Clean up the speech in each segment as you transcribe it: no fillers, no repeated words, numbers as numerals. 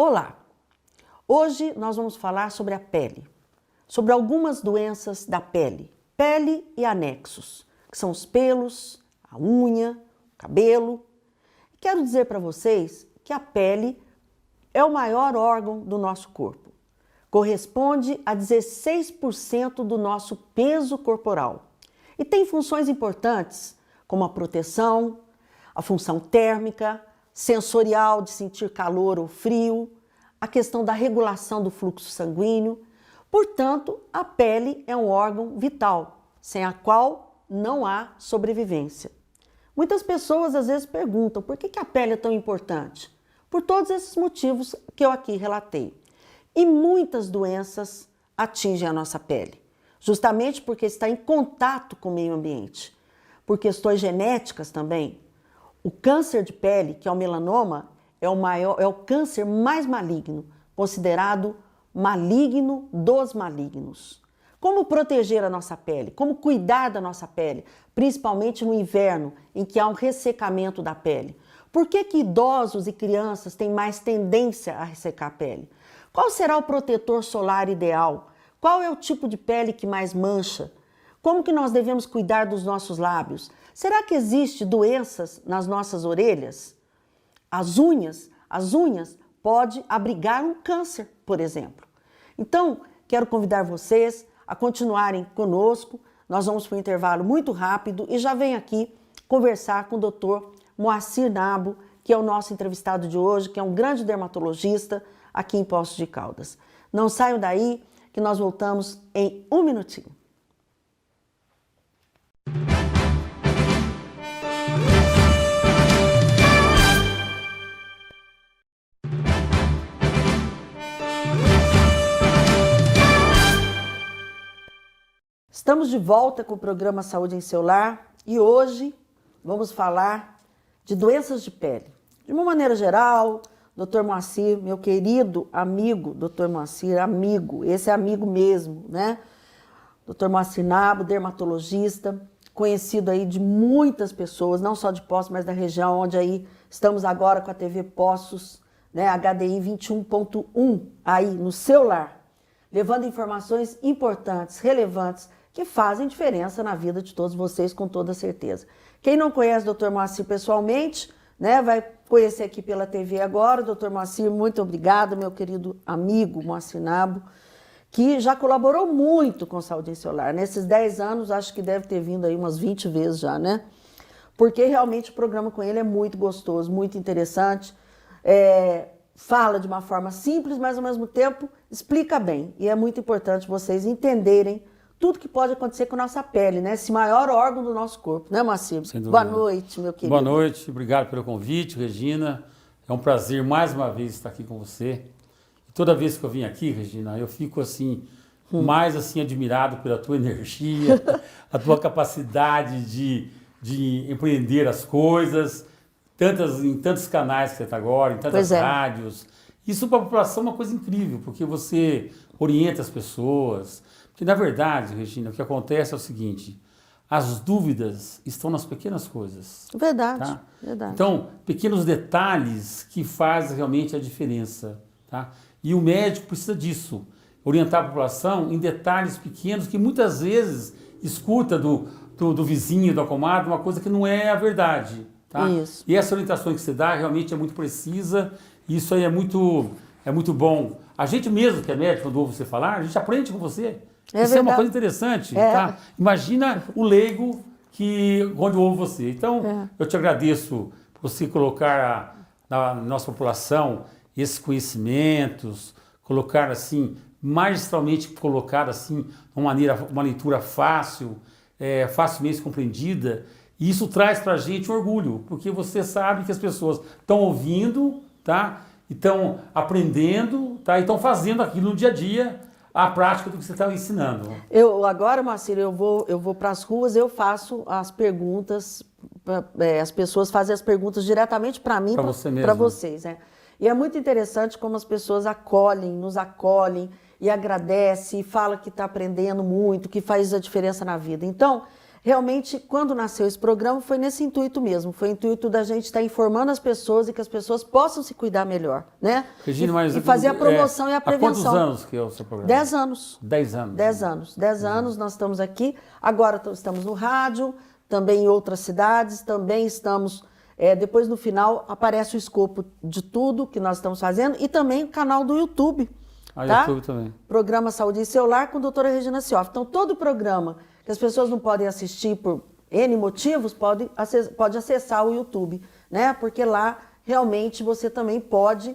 Olá! Hoje nós vamos falar sobre a pele, sobre algumas doenças da pele e anexos, que são os pelos, a unha, o cabelo. Quero dizer para vocês que a pele é o maior órgão do nosso corpo. Corresponde a 16% do nosso peso corporal e tem funções importantes como a proteção, a função térmica, sensorial de sentir calor ou frio, a questão da regulação do fluxo sanguíneo. Portanto, a pele é um órgão vital, sem a qual não há sobrevivência. Muitas pessoas às vezes perguntam por que a pele é tão importante? Por todos esses motivos que eu aqui relatei. E muitas doenças atingem a nossa pele, justamente porque está em contato com o meio ambiente. Por questões genéticas também. O câncer de pele, que é o melanoma, é o câncer mais maligno, considerado maligno dos malignos. Como proteger a nossa pele? Como cuidar da nossa pele? Principalmente no inverno, em que há um ressecamento da pele. Por que idosos e crianças têm mais tendência a ressecar a pele? Qual será o protetor solar ideal? Qual é o tipo de pele que mais mancha? Como que nós devemos cuidar dos nossos lábios? Será que existe doenças nas nossas orelhas? As unhas podem abrigar um câncer, por exemplo. Então, quero convidar vocês a continuarem conosco. Nós vamos para um intervalo muito rápido e já venho aqui conversar com o Dr. Moacir Nabo, que é o nosso entrevistado de hoje, que é um grande dermatologista aqui em Poços de Caldas. Não saiam daí, que nós voltamos em um minutinho. Estamos de volta com o programa Saúde em Seu Lar e hoje vamos falar de doenças de pele. De uma maneira geral, Dr. Moacir, meu querido amigo, Dr. Moacir, amigo, esse é amigo mesmo, né? Dr. Moacir Nabo, dermatologista, conhecido aí de muitas pessoas, não só de Poços, mas da região, onde aí estamos agora com a TV Poços, né? HDI 21.1 aí no seu lar, levando informações importantes, relevantes, que fazem diferença na vida de todos vocês, com toda certeza. Quem não conhece o Dr. Moacir pessoalmente, né, vai conhecer aqui pela TV agora. Dr. Moacir, muito obrigado, meu querido amigo Moacir Nabo, que já colaborou muito com Saúde em Seu Lar. Nesses 10 anos, acho que deve ter vindo aí umas 20 vezes já, né? Porque realmente o programa com ele é muito gostoso, muito interessante. Fala de uma forma simples, mas ao mesmo tempo explica bem. E é muito importante vocês entenderem tudo que pode acontecer com a nossa pele, né? Esse maior órgão do nosso corpo, né, Moacir? Boa noite, meu querido. Boa noite, obrigado pelo convite, Regina. É um prazer mais uma vez estar aqui com você. E toda vez que eu vim aqui, Regina, eu fico assim, mais assim admirado pela tua energia, a tua capacidade de empreender as coisas, em tantos canais que você está agora, em tantas rádios. Isso para a população é uma coisa incrível, porque você orienta as pessoas. Porque, na verdade, Regina, o que acontece é o seguinte: as dúvidas estão nas pequenas coisas. Verdade, tá? Verdade. Então, pequenos detalhes que fazem realmente a diferença. Tá? E o médico precisa disso, orientar a população em detalhes pequenos que muitas vezes escuta do vizinho, da comadre, uma coisa que não é a verdade. Tá? Isso. E essa orientação que você dá realmente é muito precisa, e isso aí é muito bom. A gente mesmo que é médico, quando ouve você falar, a gente aprende com você. Isso é uma coisa interessante, tá? Imagina o leigo onde ouve você. Então, eu te agradeço por você colocar na nossa população esses conhecimentos, colocar assim, magistralmente colocar assim, uma leitura fácil, facilmente compreendida. E isso traz para a gente orgulho, porque você sabe que as pessoas estão ouvindo, tá? Estão aprendendo, tá? E estão fazendo aquilo no dia a dia, a prática do que você está ensinando. Agora, Moacir, eu vou para as ruas, eu faço as perguntas, as pessoas fazem as perguntas diretamente para mim, para vocês. Né? E é muito interessante como as pessoas nos acolhem e agradecem, e falam que está aprendendo muito, que faz a diferença na vida. Então, realmente, quando nasceu esse programa, foi nesse intuito mesmo. Foi o intuito da gente estar informando as pessoas e que as pessoas possam se cuidar melhor, né? Regina, mas e fazer a promoção e a prevenção. Há quantos anos que é o seu programa? 10 anos. 10 anos. 10 anos. 10 anos nós estamos aqui. Agora estamos no rádio, também em outras cidades, também estamos... depois, no final, aparece o escopo de tudo que nós estamos fazendo e também o canal do YouTube. Ah, tá? YouTube também. Programa Saúde e Celular com a doutora Regina Sioff. Então, todo programa que as pessoas não podem assistir por N motivos, pode acessar o YouTube, né? Porque lá, realmente, você também pode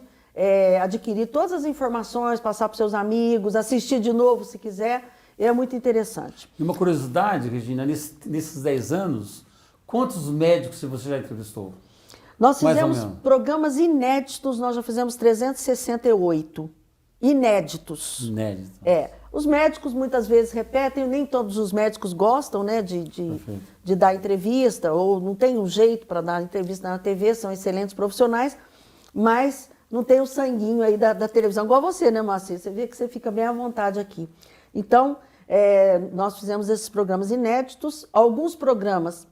adquirir todas as informações, passar para os seus amigos, assistir de novo se quiser. É muito interessante. E uma curiosidade, Regina, nesses 10 anos, quantos médicos você já entrevistou? Nós fizemos programas inéditos, nós já fizemos 368. Inéditos. Inédito. Os médicos muitas vezes repetem, nem todos os médicos gostam, né, de dar entrevista, ou não tem um jeito para dar entrevista na TV, são excelentes profissionais, mas não tem o sanguinho aí da televisão, igual você, né, Moacir? Você vê que você fica bem à vontade aqui. Então, nós fizemos esses programas inéditos. Alguns programas,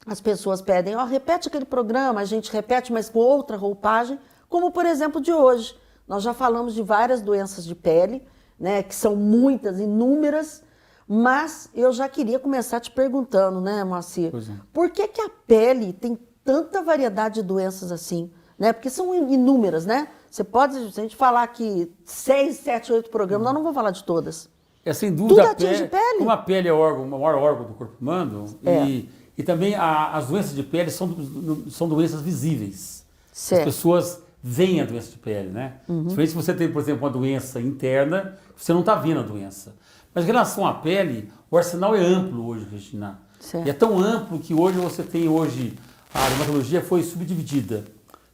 as pessoas pedem, repete aquele programa, a gente repete, mas com outra roupagem, como por exemplo de hoje. Nós já falamos de várias doenças de pele, né, que são muitas, inúmeras, mas eu já queria começar te perguntando, né, Moacir? Por que a pele tem tanta variedade de doenças assim? Né? Porque são inúmeras, né? Se a gente falar aqui 6, 7, 8 programas, nós não vamos falar de todas. Sem dúvida, tudo atinge pele. Como a pele é o maior órgão do corpo humano, e também as doenças de pele são doenças visíveis. Certo. As pessoas veem a doença de pele, né? Diferente se você tem, por exemplo, uma doença interna, você não está vendo a doença. Mas em relação à pele, o arsenal é amplo hoje, Regina. Certo. E é tão amplo que hoje a dermatologia foi subdividida.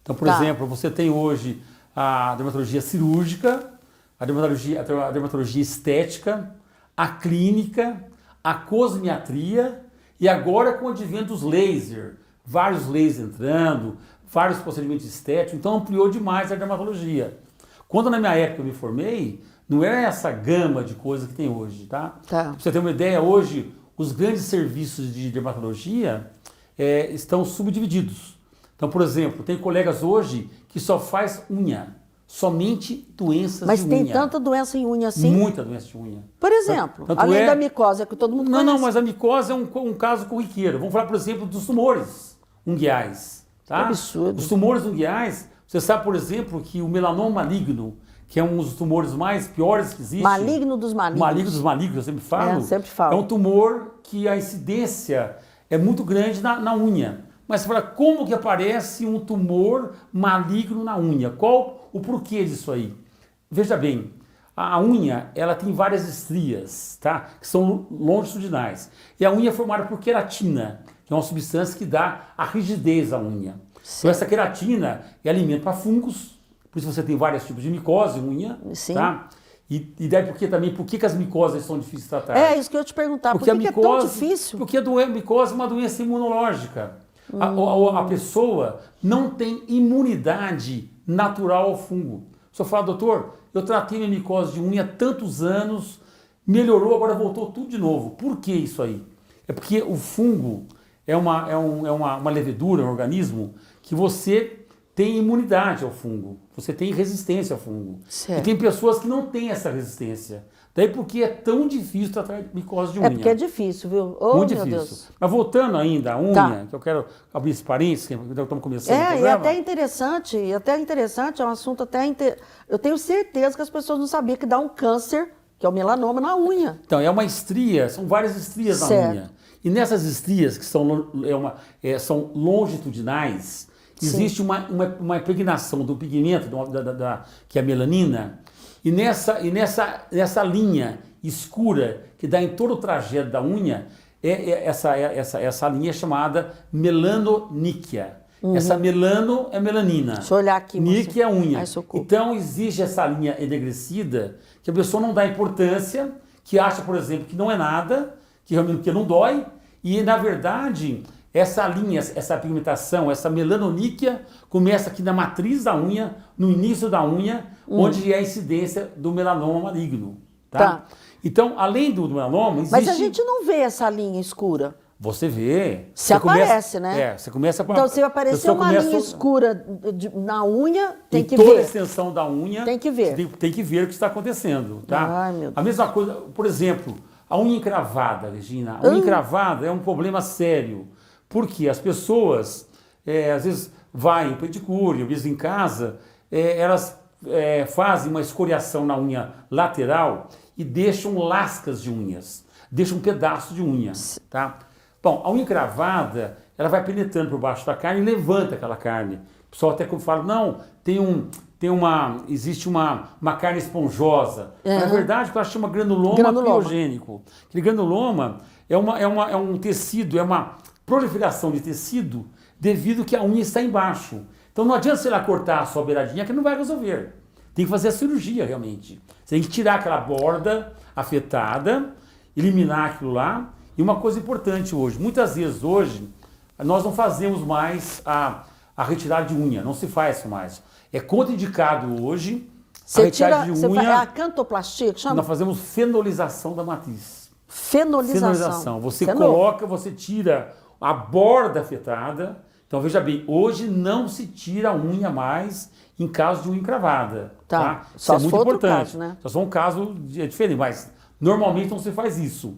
Então, por exemplo, você tem hoje a dermatologia cirúrgica, a dermatologia estética, a clínica, a cosmiatria e agora com o advento dos laser, vários lasers entrando, vários procedimentos estéticos, então ampliou demais a dermatologia. Quando na minha época eu me formei, não era essa gama de coisas que tem hoje, tá? Pra você ter uma ideia, hoje os grandes serviços de dermatologia estão subdivididos. Então, por exemplo, tem colegas hoje que só faz unha. Somente doenças de unha. Mas tem tanta doença em unha assim? Muita doença de unha. Por exemplo, além da micose, que todo mundo conhece. Não, mas a micose é um caso corriqueiro. Vamos falar, por exemplo, dos tumores unguiais. Tá? Absurdo. Os tumores unguiais, você sabe, por exemplo, que o melanoma maligno, que é um dos tumores mais piores que existe. Maligno dos malignos. Maligno dos malignos, eu sempre falo. Sempre falo. É um tumor que a incidência é muito grande na unha. Mas você fala, como que aparece um tumor maligno na unha? Qual o porquê disso aí? Veja bem, a unha, ela tem várias estrias, tá? Que são longitudinais. E a unha é formada por queratina, que é uma substância que dá a rigidez à unha. Sim. Então essa queratina é alimento para fungos, por isso você tem vários tipos de micose, unha, sim. Tá? E daí por que as micoses são difíceis de tratar? Isso que eu ia te perguntar, por que é tão difícil? Porque a micose é uma doença imunológica. A pessoa não tem imunidade natural ao fungo. O senhor fala, doutor, eu tratei minha micose de unha há tantos anos, melhorou, agora voltou tudo de novo. Por que isso aí? É porque o fungo é uma levedura, um organismo que você tem imunidade ao fungo, você tem resistência ao fungo. Certo. E tem pessoas que não têm essa resistência. Daí porque é tão difícil tratar micose de unha. É porque é difícil, viu? Muito difícil. Deus. Mas voltando ainda à unha, que eu quero abrir esse parênteses, que estamos começando o programa. E até interessante, é um assunto eu tenho certeza que as pessoas não sabiam que dá um câncer, que é o melanoma, na unha. Então, é uma estria, são várias estrias na unha. E nessas estrias, que são longitudinais, existe uma impregnação do pigmento, que é a melanina, e nessa linha escura que dá em todo o trajeto da unha, essa linha é chamada melanoníquia. Essa melano é melanina. Deixa eu olhar aqui. Níquia é unha. Então existe essa linha enegrecida que a pessoa não dá importância, que acha, por exemplo, que não é nada, que não dói, e na verdade essa linha, essa pigmentação, essa melanoníquia começa aqui na matriz da unha, no início da unha, onde é a incidência do melanoma maligno. Tá? Então, além do melanoma, existe... Mas a gente não vê essa linha escura. Você vê. Se aparece, né? É, você começa a... Então, se aparecer uma linha escura na unha, tem que ver. Toda a extensão da unha... Tem que ver. Tem que ver o que está acontecendo, tá? Ai, meu Deus. A mesma coisa, por exemplo, a unha encravada, Regina. A unha encravada é um problema sério. Porque as pessoas, às vezes, vai em pedicure, às vezes em casa, elas fazem uma escoriação na unha lateral e deixam lascas de unhas, deixam um pedaço de unha, tá? Bom, a unha encravada, ela vai penetrando por baixo da carne e levanta aquela carne. O pessoal até fala, não, existe uma carne esponjosa. Na verdade, ela chama granuloma piogênico. Aquele granuloma é um tecido, é uma proliferação de tecido devido que a unha está embaixo. Então não adianta você lá cortar a sua beiradinha que não vai resolver. Tem que fazer a cirurgia realmente. Você tem que tirar aquela borda afetada, eliminar aquilo lá. E uma coisa importante hoje, muitas vezes hoje, nós não fazemos mais a retirada de unha, não se faz mais. É contraindicado hoje a retirada de unha. É a cantoplastia que chama? Nós fazemos fenolização da matriz. Fenolização. Você coloca, você tira a borda afetada. Então veja bem, hoje não se tira a unha mais em caso de unha encravada. Tá? Isso é muito importante. Caso, né? Só um caso diferente, mas normalmente não se faz isso. O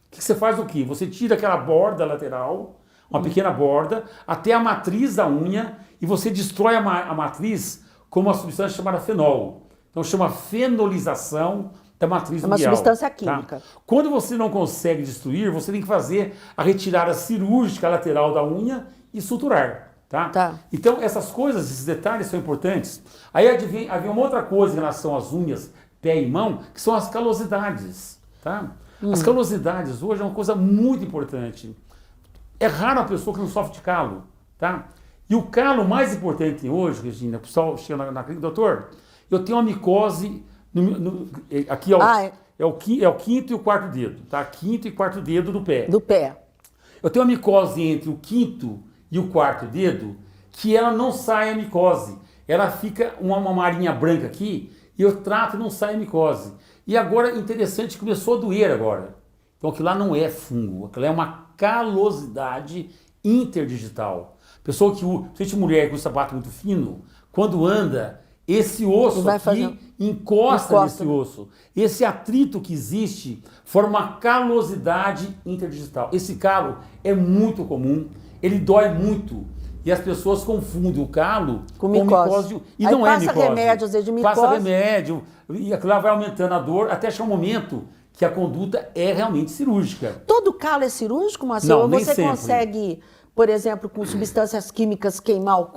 que você faz o quê? Você tira aquela borda lateral, uma pequena borda, até a matriz da unha e você destrói a matriz com uma substância chamada fenol. Então chama fenolização da matriz ungueal. É uma substância química. Tá? Quando você não consegue destruir, você tem que fazer a retirada cirúrgica lateral da unha e suturar. Tá? Então essas coisas, esses detalhes são importantes. Aí havia uma outra coisa em relação às unhas, pé e mão, que são as calosidades. Tá? As calosidades hoje é uma coisa muito importante. É raro a pessoa que não sofre de calo, tá? E o calo mais importante hoje, Regina, o pessoal chega na clínica, doutor, eu tenho uma micose, aqui é o quinto e o quarto dedo, tá? Quinto e quarto dedo do pé. Do pé. Eu tenho uma micose entre o quinto e o quarto dedo, que ela não sai a micose. Ela fica uma marinha branca aqui, e eu trato e não sai a micose. E agora, interessante, começou a doer agora. Então aquilo lá não é fungo, aquilo é uma calosidade interdigital. Pessoa que, principalmente mulher com sapato muito fino, quando anda, esse osso aqui encosta nesse osso. Esse atrito que existe forma uma calosidade interdigital. Esse calo é muito comum, ele dói muito. E as pessoas confundem o calo com micose. E aí não é micose. Passa remédio, às vezes, de micose. Passa remédio, e aquilo lá vai aumentando a dor, até chegar um momento que a conduta é realmente cirúrgica. Todo calo é cirúrgico, Marcelo? Não, ou nem você sempre. Consegue, por exemplo, com substâncias químicas queimar,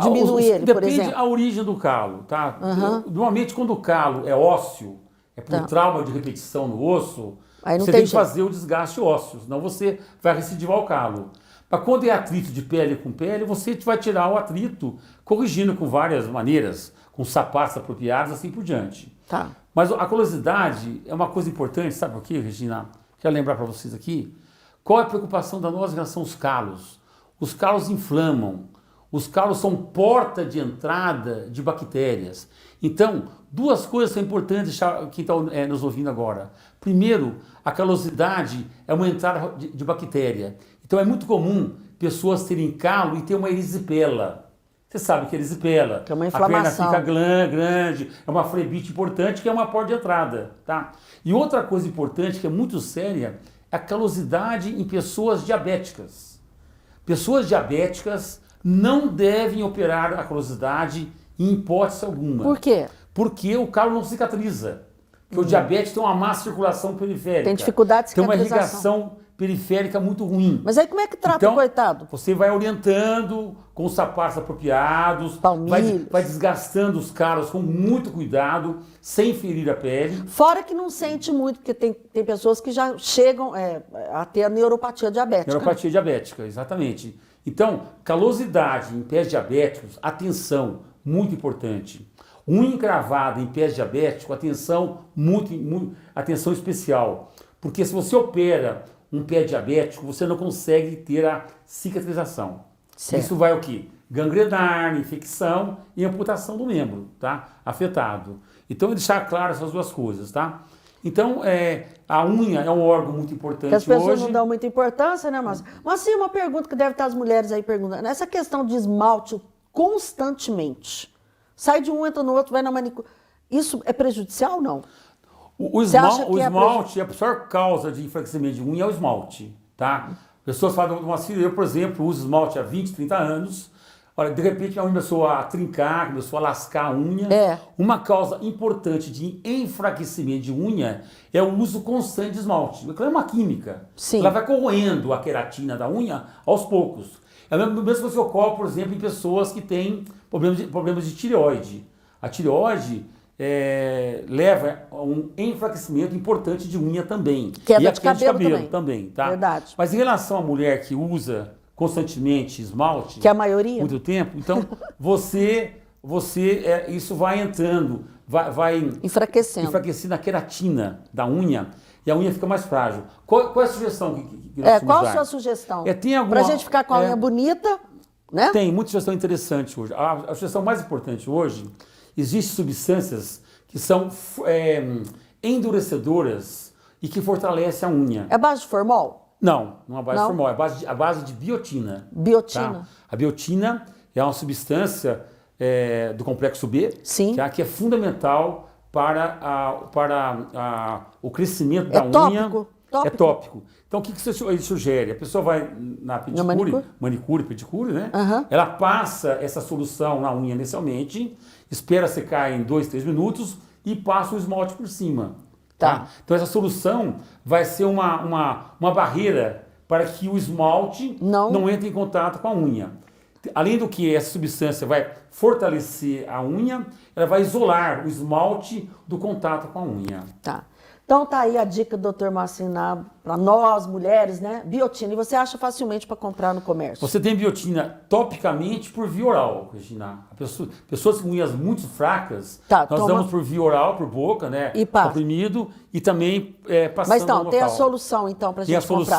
diminuir ele, por exemplo? Depende da origem do calo, tá? Normalmente, quando o calo é ósseo, é por trauma de repetição no osso, você tem que fazer o desgaste ósseo, senão você vai recidivar o calo. Mas quando é atrito de pele com pele, você vai tirar o atrito, corrigindo com várias maneiras, com sapatos apropriados, assim por diante. Tá. Mas a calosidade é uma coisa importante, sabe por quê, Regina? Quero lembrar para vocês aqui. Qual é a preocupação da nossa em relação aos calos? Os calos inflamam. Os calos são porta de entrada de bactérias. Então, duas coisas são importantes que estão nos ouvindo agora. Primeiro, a calosidade é uma entrada de bactéria. Então é muito comum pessoas terem calo e ter uma erisipela. Você sabe que é erisipela. Que é uma inflamação. A perna fica grande, é uma flebite importante, que é uma porta de entrada. Tá? E outra coisa importante, que é muito séria, é a calosidade em pessoas diabéticas. Pessoas diabéticas não devem operar a calosidade em hipótese alguma. Por quê? Porque o calo não cicatriza. Porque o diabetes tem uma má circulação periférica. Tem dificuldade de cicatrização. Tem uma irrigação periférica muito ruim. Mas aí como é que trata o coitado? Você vai orientando com os sapatos apropriados, vai desgastando os calos com muito cuidado, sem ferir a pele. Fora que não sente muito, porque tem pessoas que já chegam a ter a neuropatia diabética. Neuropatia diabética, exatamente. Então, calosidade em pés diabéticos, atenção, muito importante. Unha encravada em pés diabéticos, atenção, atenção especial. Porque se você opera um pé diabético, você não consegue ter a cicatrização. Certo. Isso vai o quê? Gangrenar, infecção e amputação do membro, tá? Afetado. Então, deixar claro essas duas coisas, tá? Então, a unha é um órgão muito importante que as pessoas hoje. não dão muita importância, né, Márcia? Mas sim, uma pergunta que deve estar as mulheres aí perguntando. Essa questão de esmalte constantemente. Sai de um, entra no outro, vai na manicure. Isso é prejudicial ou não? O esmalte, a pior causa de enfraquecimento de unha é o esmalte, tá? Pessoas falam de uma cirurgia, eu, por exemplo, uso esmalte há 20, 30 anos. Olha, de repente a unha começou a trincar, começou a lascar a unha. Uma causa importante de enfraquecimento de unha é o uso constante de esmalte. Ela é uma química. Sim. Ela vai corroendo a queratina da unha aos poucos. É a mesma coisa que ocorre, por exemplo, em pessoas que têm problemas de tireoide. A tireoide leva a um enfraquecimento importante de unha também. Queda de cabelo também, tá? Verdade. Mas em relação à mulher que usa constantemente esmalte, que é a maioria, muito tempo, então isso vai entrando, vai enfraquecendo a queratina da unha e a unha fica mais frágil. Qual é a sugestão que nós qual dar? a sua sugestão? Para a gente ficar com a unha bonita, né? Tem muita sugestão interessante hoje. A sugestão mais importante hoje, existem substâncias que são endurecedoras e que fortalecem a unha. É base de formol? Não é a base de formol, é a base de biotina. Biotina. Tá? A biotina é uma substância do complexo B, sim, que é fundamental para o crescimento da unha. Tópico? É tópico. Então o que ele sugere? A pessoa vai na pedicure, manicure, pedicure, né? Ela passa essa solução na unha inicialmente, espera secar em 2, 3 minutos e passa o esmalte por cima. Tá? Então essa solução vai ser uma barreira para que o esmalte não entre em contato com a unha. Além do que essa substância vai fortalecer a unha, ela vai isolar o esmalte do contato com a unha. Tá. Então tá aí a dica do Dr. Marcinab para nós mulheres, né? Biotina. E você acha facilmente para comprar no comércio? Você tem biotina topicamente por via oral, Regina. Pessoas com unhas muito fracas, nós damos por via oral, por boca, né? E passa. Comprimido e também passando Mas então, no tem a local. solução então para a gente comprar.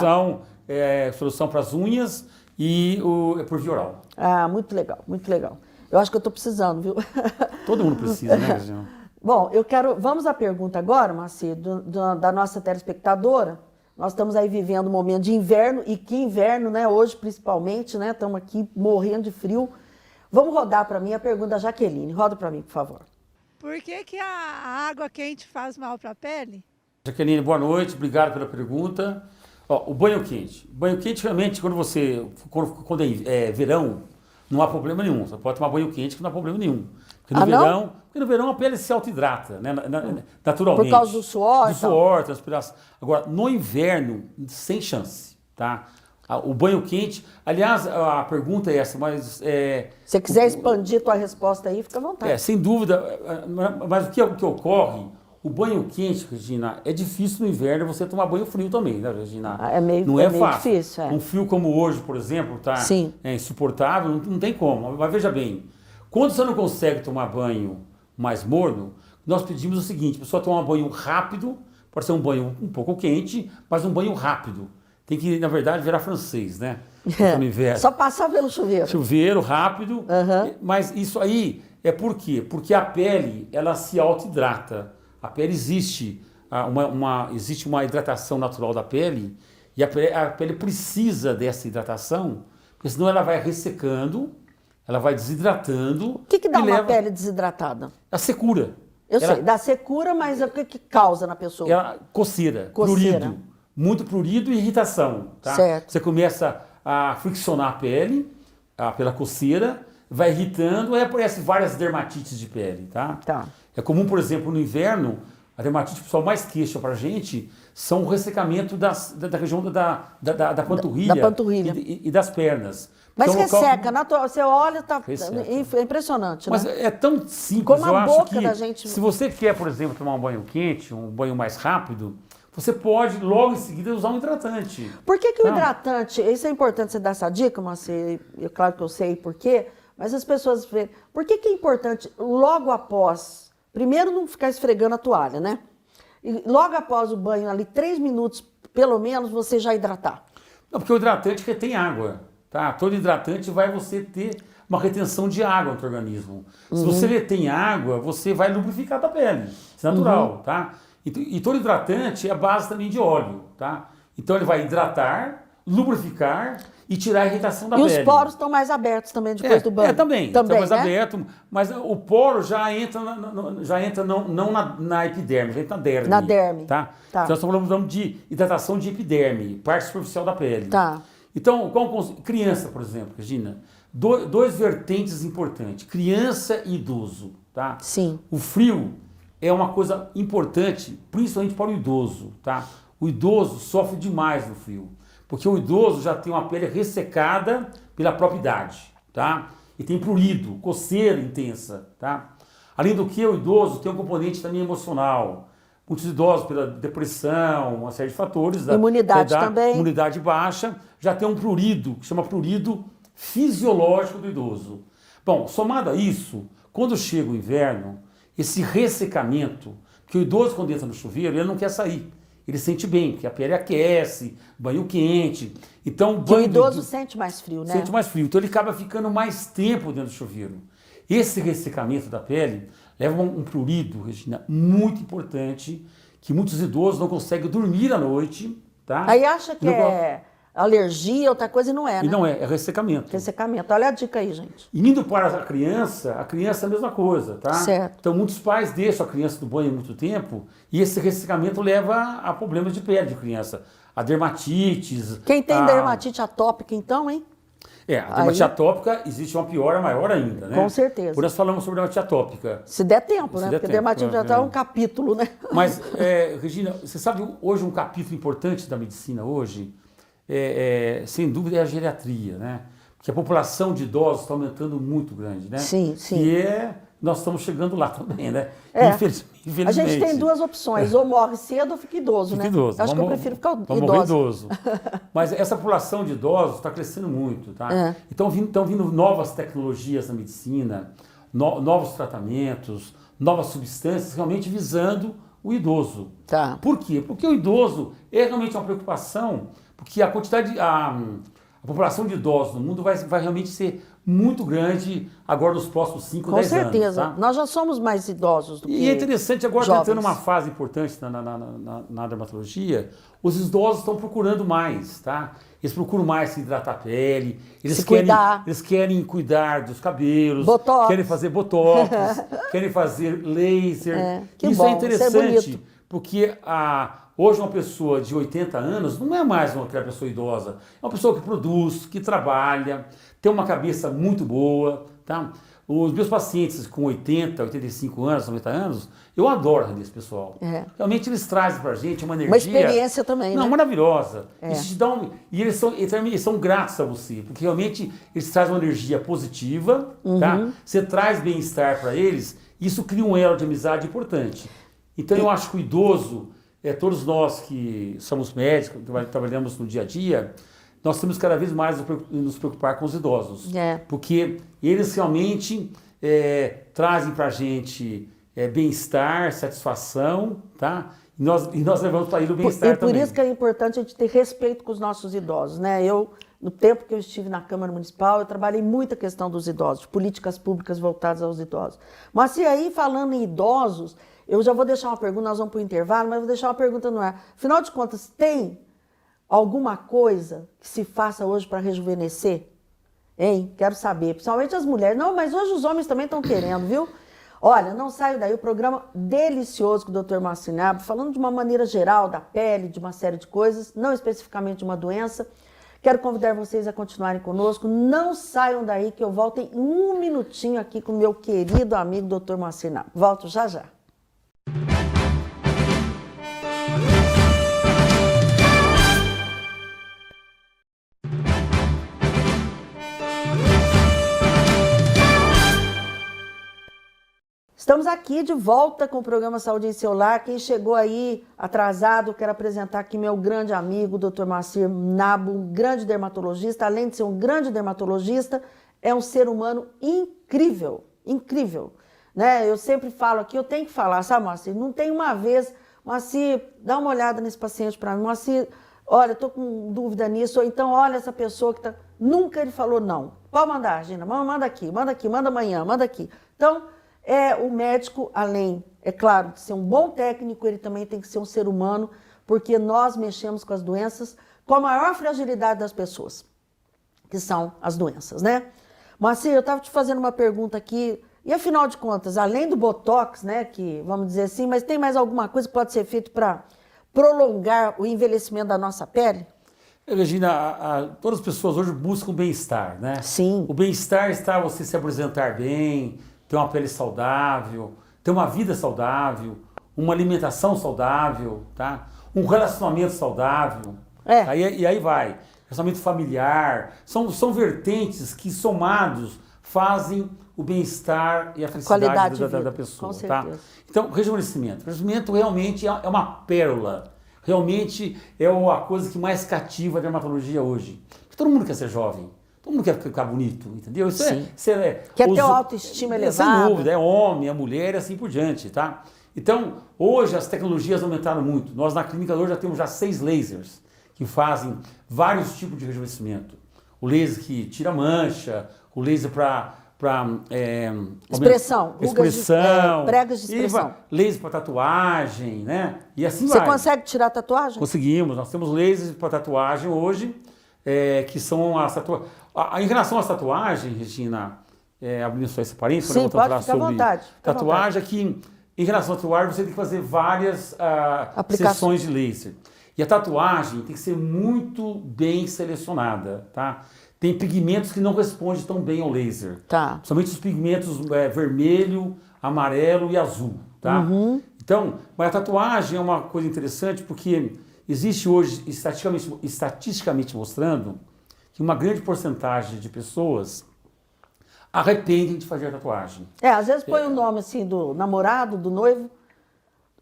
Tem a solução para as unhas e por via oral. Ah, muito legal, muito legal. Eu acho que eu estou precisando, viu? Todo mundo precisa, né, Regina? Bom, vamos à pergunta agora, Marci, da nossa telespectadora. Nós estamos aí vivendo um momento de inverno, e que inverno, né? Hoje, principalmente, né? Estamos aqui morrendo de frio. Vamos rodar para mim a pergunta da Jaqueline. Roda para mim, por favor. Por que a água quente faz mal para a pele? Jaqueline, boa noite. Obrigado pela pergunta. O banho quente. O banho quente, realmente, quando é verão, não há problema nenhum. Você pode tomar banho quente que não há problema nenhum. Porque no verão a pele se autohidrata, né, naturalmente. Por causa do suor? Do suor, transpiração. Agora, no inverno, sem chance, tá? O banho quente, aliás, a pergunta é essa, mas... Se você quiser expandir tua resposta aí, fica à vontade. Sem dúvida, mas o que ocorre, o banho quente, Regina, é difícil no inverno você tomar banho frio também, né, Regina? Não é fácil. Difícil, Um frio como hoje, por exemplo, é insuportável, não tem como. Mas veja bem, quando você não consegue tomar banho mais morno, nós pedimos o seguinte: a pessoa toma um banho rápido, pode ser um banho um pouco quente, mas um banho rápido. Tem que, na verdade, virar francês, né? No inverno. Só passar pelo chuveiro. Chuveiro, rápido. Mas isso aí é por quê? Porque a pele, ela se autohidrata. A pele existe uma hidratação natural da pele, e a pele precisa dessa hidratação, porque senão ela vai ressecando, ela vai desidratando. O que dá uma pele desidratada? A secura. Eu sei, dá secura, mas o que causa na pessoa? Coceira, prurido. Muito prurido e irritação. Tá? Certo. Você começa a friccionar a pele pela coceira, vai irritando, aí aparecem várias dermatites de pele. Tá? É comum, por exemplo, no inverno, a dermatite que o pessoal mais queixa pra gente são o ressecamento da região da panturrilha, e das pernas. Mas resseca, natural. Você olha, é impressionante, né? Mas é tão simples. Como a boca da gente. Se você quer, por exemplo, tomar um banho quente, um banho mais rápido, você pode logo em seguida usar um hidratante. Por que o hidratante, isso é importante você dar essa dica, mas claro que eu sei por quê, mas as pessoas veem, por que é importante logo após, primeiro não ficar esfregando a toalha, né? E logo após o banho, ali 3 minutos, pelo menos, você já hidratar. Não, porque o hidratante retém água. Tá? Todo hidratante vai você ter uma retenção de água no teu organismo. Se você retém água, você vai lubrificar a tua pele. Isso é natural, tá? E todo hidratante é a base também de óleo, tá? Então ele vai hidratar, lubrificar e tirar a irritação da pele. E os poros estão mais abertos também depois do banho. Também está mais né? aberto, mas o poro já entra, não na epiderme, já entra na derme. Na derme. Tá? Então nós estamos falando de hidratação de epiderme, parte superficial da pele. Tá. Então, criança, por exemplo, Regina, dois vertentes importantes, criança e idoso. Tá? Sim. O frio é uma coisa importante, principalmente para o idoso. Tá? O idoso sofre demais no frio. Porque o idoso já tem uma pele ressecada pela própria idade, tá? E tem prurido, coceira intensa, tá? Além do que, o idoso tem um componente também emocional. Muitos idosos, pela depressão, uma série de fatores. Imunidade também. Imunidade baixa, já tem um prurido, que chama prurido fisiológico do idoso. Bom, somado a isso, quando chega o inverno, esse ressecamento, que o idoso quando entra no chuveiro, ele não quer sair. Ele sente bem, porque a pele aquece, banho quente. Então, o idoso sente mais frio, né? Sente mais frio. Então ele acaba ficando mais tempo dentro do chuveiro. Esse ressecamento da pele leva a um prurido, Regina, muito importante, que muitos idosos não conseguem dormir à noite. Tá? Aí acha que é alergia, outra coisa, e não é, né? E não é ressecamento. Ressecamento. Olha a dica aí, gente. E indo para a criança é a mesma coisa, tá? Certo. Então muitos pais deixam a criança no banho muito tempo e esse ressecamento leva a problemas de pele de criança. A dermatites. Quem tem dermatite atópica, então, hein? A dermatite atópica existe uma piora maior ainda, né? Com certeza. Por isso falamos sobre dermatite atópica. Se der tempo, né? Porque dermatite já está um capítulo, né? Mas, Regina, você sabe hoje um capítulo importante da medicina hoje? Sem dúvida é a geriatria, né? Porque a população de idosos está aumentando muito grande, né? Sim, sim. E nós estamos chegando lá também, né? Infelizmente. A gente tem duas opções, ou morre cedo ou fica idoso, né? Idoso. Acho que eu prefiro ficar idoso. Mas essa população de idosos está crescendo muito, tá? Então estão vindo novas tecnologias na medicina, novos tratamentos, novas substâncias realmente visando o idoso. Tá. Por quê? Porque o idoso é realmente uma preocupação. Porque a quantidade, a população de idosos no mundo vai realmente ser muito grande agora nos próximos 5, 10 anos. Com certeza. Tá? Nós já somos mais idosos do que E é interessante, agora está entrando uma fase importante na dermatologia, os idosos estão procurando mais, tá? Eles procuram mais se hidratar a pele, eles querem cuidar dos cabelos, botox. Querem fazer botox, querem fazer laser. Isso bom, é interessante, porque hoje uma pessoa de 80 anos não é mais aquela pessoa idosa. É uma pessoa que produz, que trabalha, tem uma cabeça muito boa. Tá? Os meus pacientes com 80, 85 anos, 90 anos, eu adoro esse pessoal. Realmente eles trazem pra gente uma energia... Uma experiência também, né? Maravilhosa. E eles são gratos a você, porque realmente eles trazem uma energia positiva, tá? Você traz bem-estar para eles, isso cria um elo de amizade importante. Então eu acho que o idoso... todos nós que somos médicos, que trabalhamos no dia a dia, nós temos cada vez mais nos preocupar com os idosos. Porque eles realmente trazem para a gente bem-estar, satisfação, tá? E nós levamos para ele o bem-estar também. E por isso que é importante a gente ter respeito com os nossos idosos, né? No tempo que eu estive na Câmara Municipal, eu trabalhei muito a questão dos idosos, políticas públicas voltadas aos idosos. Mas e aí, falando em idosos... Eu já vou deixar uma pergunta, nós vamos para o intervalo, mas vou deixar uma pergunta no ar. Afinal de contas, tem alguma coisa que se faça hoje para rejuvenescer? Hein? Quero saber, principalmente as mulheres. Não, mas hoje os homens também estão querendo, viu? Olha, não saio daí, o programa delicioso com o Dr. Moacir Nabo, falando de uma maneira geral da pele, de uma série de coisas, não especificamente de uma doença. Quero convidar vocês a continuarem conosco. Não saiam daí que eu volto em um minutinho aqui com o meu querido amigo Dr. Moacir Nabo. Volto já já. Estamos aqui de volta com o programa Saúde em Seu Lar. Quem chegou aí atrasado, quero apresentar aqui meu grande amigo, Dr. Moacir Nabo, um grande dermatologista. Além de ser um grande dermatologista, é um ser humano incrível, incrível. Né? Eu sempre falo aqui, eu tenho que falar, sabe, Moacir? Não tem uma vez, Moacir, dá uma olhada nesse paciente para mim. Moacir, olha, estou com dúvida nisso. Ou então, olha essa pessoa que está... Nunca ele falou não. Pode mandar, Gina, manda aqui, manda amanhã, manda aqui. Então... o médico, além é claro, de ser um bom técnico, ele também tem que ser um ser humano, porque nós mexemos com as doenças, com a maior fragilidade das pessoas, que são as doenças, né? Moacir, eu estava te fazendo uma pergunta aqui, e afinal de contas, além do Botox, né, que vamos dizer assim, mas tem mais alguma coisa que pode ser feito para prolongar o envelhecimento da nossa pele? Regina, todas as pessoas hoje buscam bem-estar, né? Sim. O bem-estar está você se apresentar bem, ter uma pele saudável, ter uma vida saudável, uma alimentação saudável, tá? Um relacionamento saudável. E aí vai. Relacionamento familiar. São vertentes que, somados, fazem o bem-estar e a felicidade da pessoa. Com certeza. Tá? Então, rejuvenescimento. O rejuvenescimento realmente é uma pérola. Realmente é a coisa que mais cativa a dermatologia hoje. Porque todo mundo quer ser jovem. Todo mundo quer ficar bonito, entendeu? Quer ter uma autoestima elevada. Sem dúvida, é homem, é mulher e assim por diante, tá? Então, hoje as tecnologias aumentaram muito. Nós na clínica hoje já temos 6 lasers que fazem vários tipos de rejuvenescimento. O laser que tira mancha, o laser para expressão, pregas de expressão. Laser para tatuagem, né? E assim Você vai. consegue tirar tatuagem? Conseguimos. Nós temos lasers para tatuagem hoje, que são as tatuagens. Em relação às tatuagens, Regina, abrindo só esse parênteses, sim, pode ficar à vontade. Tatuagem é que, em relação à tatuagem, você tem que fazer várias sessões de laser. E a tatuagem tem que ser muito bem selecionada, tá? Tem pigmentos que não respondem tão bem ao laser. Tá. Principalmente os pigmentos vermelho, amarelo e azul, tá? Uhum. Então, mas a tatuagem é uma coisa interessante porque existe hoje, estatisticamente mostrando, que uma grande porcentagem de pessoas arrependem de fazer a tatuagem. Às vezes põe o nome assim do namorado, do noivo,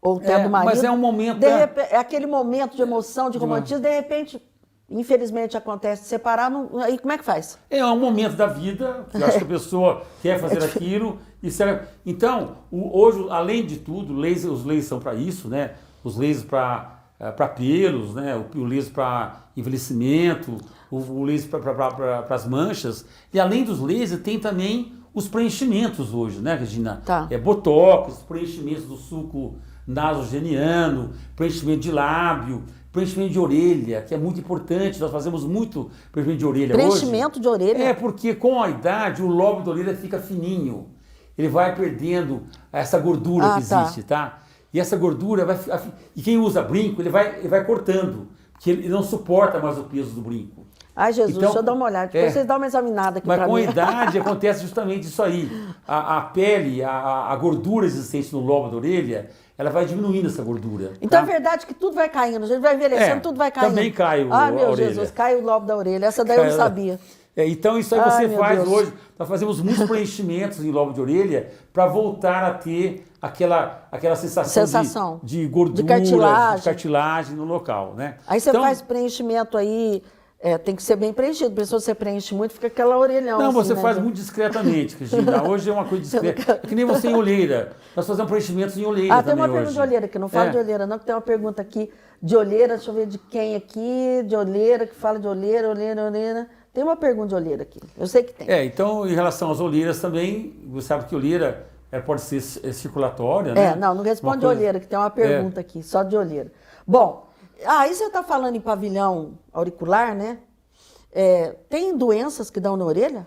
ou até do marido. Mas é um momento... É aquele momento de emoção, de romantismo, de repente... Infelizmente acontece de separar, aí como é que faz? É um momento da vida, que eu acho que a pessoa quer fazer aquilo. Então, hoje, além de tudo, os lasers são para isso, né? Os lasers para pelos, né? O laser para envelhecimento, o laser para as manchas. E além dos lasers, tem também os preenchimentos hoje, né, Regina? Tá. Botox, preenchimentos do suco nasogeniano, preenchimento de lábio, preenchimento de orelha, que é muito importante, nós fazemos muito preenchimento de orelha hoje. Preenchimento de orelha? Porque com a idade o lobo da orelha fica fininho, ele vai perdendo essa gordura que existe, tá? E essa gordura vai... E quem usa brinco, ele vai cortando, porque ele não suporta mais o peso do brinco. Ai, Jesus, deixa eu dar uma olhada, depois vocês dão uma examinada aqui pra mim. Mas com a idade acontece justamente isso aí. A pele, a gordura existente no lobo da orelha, ela vai diminuindo essa gordura. Então tá? é verdade que tudo vai caindo, a gente vai envelhecendo, tudo vai caindo. Também cai a meu orelha. Jesus, cai o lobo da orelha. Essa daí eu não sabia. Então isso aí você faz hoje. Nós fazemos muitos preenchimentos em lobo de orelha para voltar a ter aquela sensação de gordura, de cartilagem no local, né? Aí você faz preenchimento aí... tem que ser bem preenchido. A pessoa você preenche muito, fica aquela orelhão. Não, assim, você né? faz muito discretamente, Regina. Hoje é uma coisa discreta. É que nem você em olheira. Nós fazemos preenchimentos em olheira também tem uma pergunta hoje. de olheira aqui. Não fala de olheira, não, que tem uma pergunta aqui de olheira. Deixa eu ver de quem aqui. De olheira, que fala de olheira. Tem uma pergunta de olheira aqui. Eu sei que tem. Então, em relação às olheiras também, você sabe que olheira pode ser circulatória, né? Não responde de olheira, que tem uma pergunta aqui, só de olheira. Bom, aí você está falando em pavilhão auricular, né? Tem doenças que dão na orelha?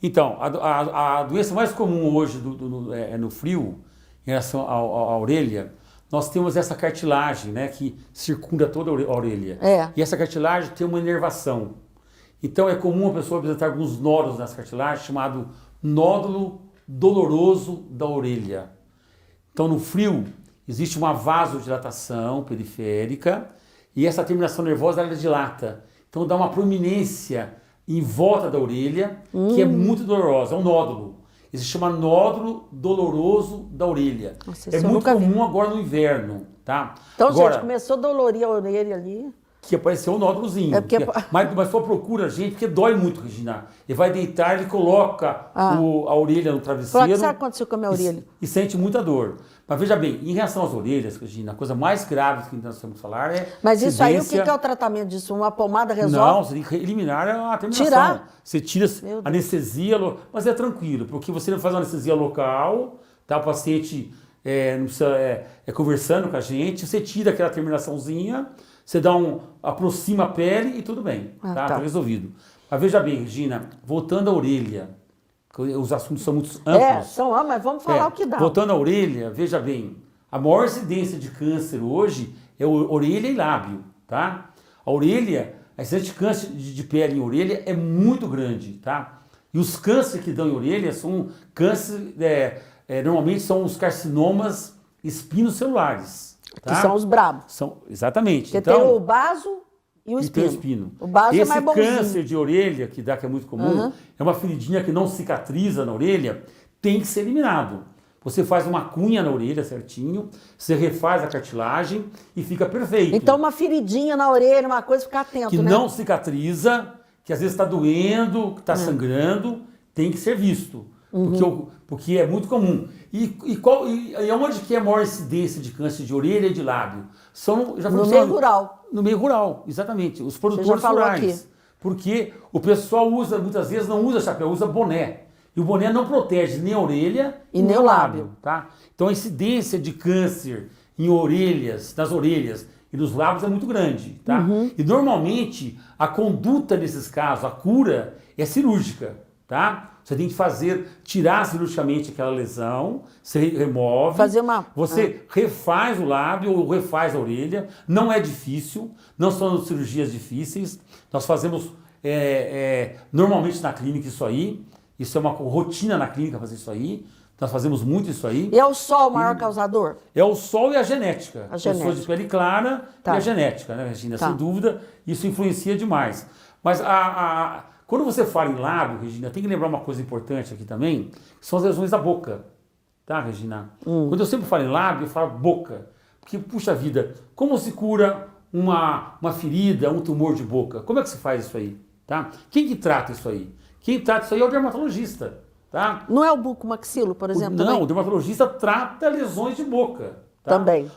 Então, a doença mais comum hoje no frio, em relação à orelha, nós temos essa cartilagem, né, que circunda toda a orelha. E essa cartilagem tem uma inervação. Então é comum a pessoa apresentar alguns nódulos nessa cartilagem, chamado nódulo doloroso da orelha. Então no frio existe uma vasodilatação periférica e essa terminação nervosa ela dilata. Então dá uma prominência em volta da orelha que é muito dolorosa, é um nódulo. Isso se chama nódulo doloroso da orelha. Nossa, é muito comum agora no inverno, tá? Então, agora, gente, começou a dolorir a orelha ali. Que apareceu um nódulozinho. Mas só procura a gente, porque dói muito, Regina. Ele vai deitar, ele coloca a orelha no travesseiro. O que aconteceu com a minha orelha? E sente muita dor. Mas veja bem, em relação às orelhas, Regina, a coisa mais grave que nós temos que falar é... Mas isso aí, o que é o tratamento disso? Uma pomada resolve? Não, você tem que eliminar a terminação. Tirar? Você tira anestesia, mas é tranquilo, porque você faz uma anestesia local, tá? O paciente não precisa conversando com a gente, você tira aquela terminaçãozinha, você aproxima a pele e tudo bem, tá resolvido. Mas veja bem, Regina, voltando à orelha, os assuntos são muito amplos. São amplos, mas vamos falar o que dá. Voltando à orelha, veja bem, a maior incidência de câncer hoje é orelha e lábio, tá? A orelha, a incidência de câncer de pele em orelha é muito grande, tá? E os cânceres que dão em orelha são câncer, normalmente são os carcinomas espinocelulares. Tá? Que são os brabos. Exatamente. Porque então, tem o baso e o espino. O baso Esse é mais bonzinho. câncer de orelha que é muito comum, é uma feridinha que não cicatriza na orelha, tem que ser eliminado. Você faz uma cunha na orelha certinho, você refaz a cartilagem e fica perfeito. Então uma feridinha na orelha, uma coisa, ficar atento, que né? não cicatriza, que às vezes está doendo, que está sangrando, tem que ser visto. Porque é muito comum. E onde que é a maior incidência de câncer de orelha e de lábio? No meio rural. No meio rural, exatamente. Os Você já produtores falou rurais. aqui. Porque o pessoal muitas vezes não usa chapéu, usa boné. E o boné não protege nem a orelha e nem o lábio. Tá? Então a incidência de câncer em orelhas, nas orelhas e nos lábios é muito grande. Tá? E normalmente a conduta nesses casos, a cura, é cirúrgica. Tá? Você tem que tirar cirurgicamente aquela lesão, você remove, você refaz o lábio ou refaz a orelha, não é difícil, não são cirurgias difíceis, nós fazemos normalmente na clínica isso é uma rotina na clínica fazer isso aí, nós fazemos muito isso aí. E é o sol o maior causador? É o sol e a genética. Pessoas de pele clara e a genética, né, Regina? Sem dúvida, isso influencia demais. Mas quando você fala em lábio, Regina, tem que lembrar uma coisa importante aqui também, que são as lesões da boca. Tá, Regina? Quando eu sempre falo em lábio, eu falo boca. Porque, puxa vida, como se cura uma ferida, um tumor de boca? Como é que se faz isso aí? Tá? Quem que trata isso aí? Quem trata isso aí é o dermatologista. Tá? Não é o bucomaxilo, por exemplo? Não, também? o dermatologista trata lesões de boca. Tá? Também.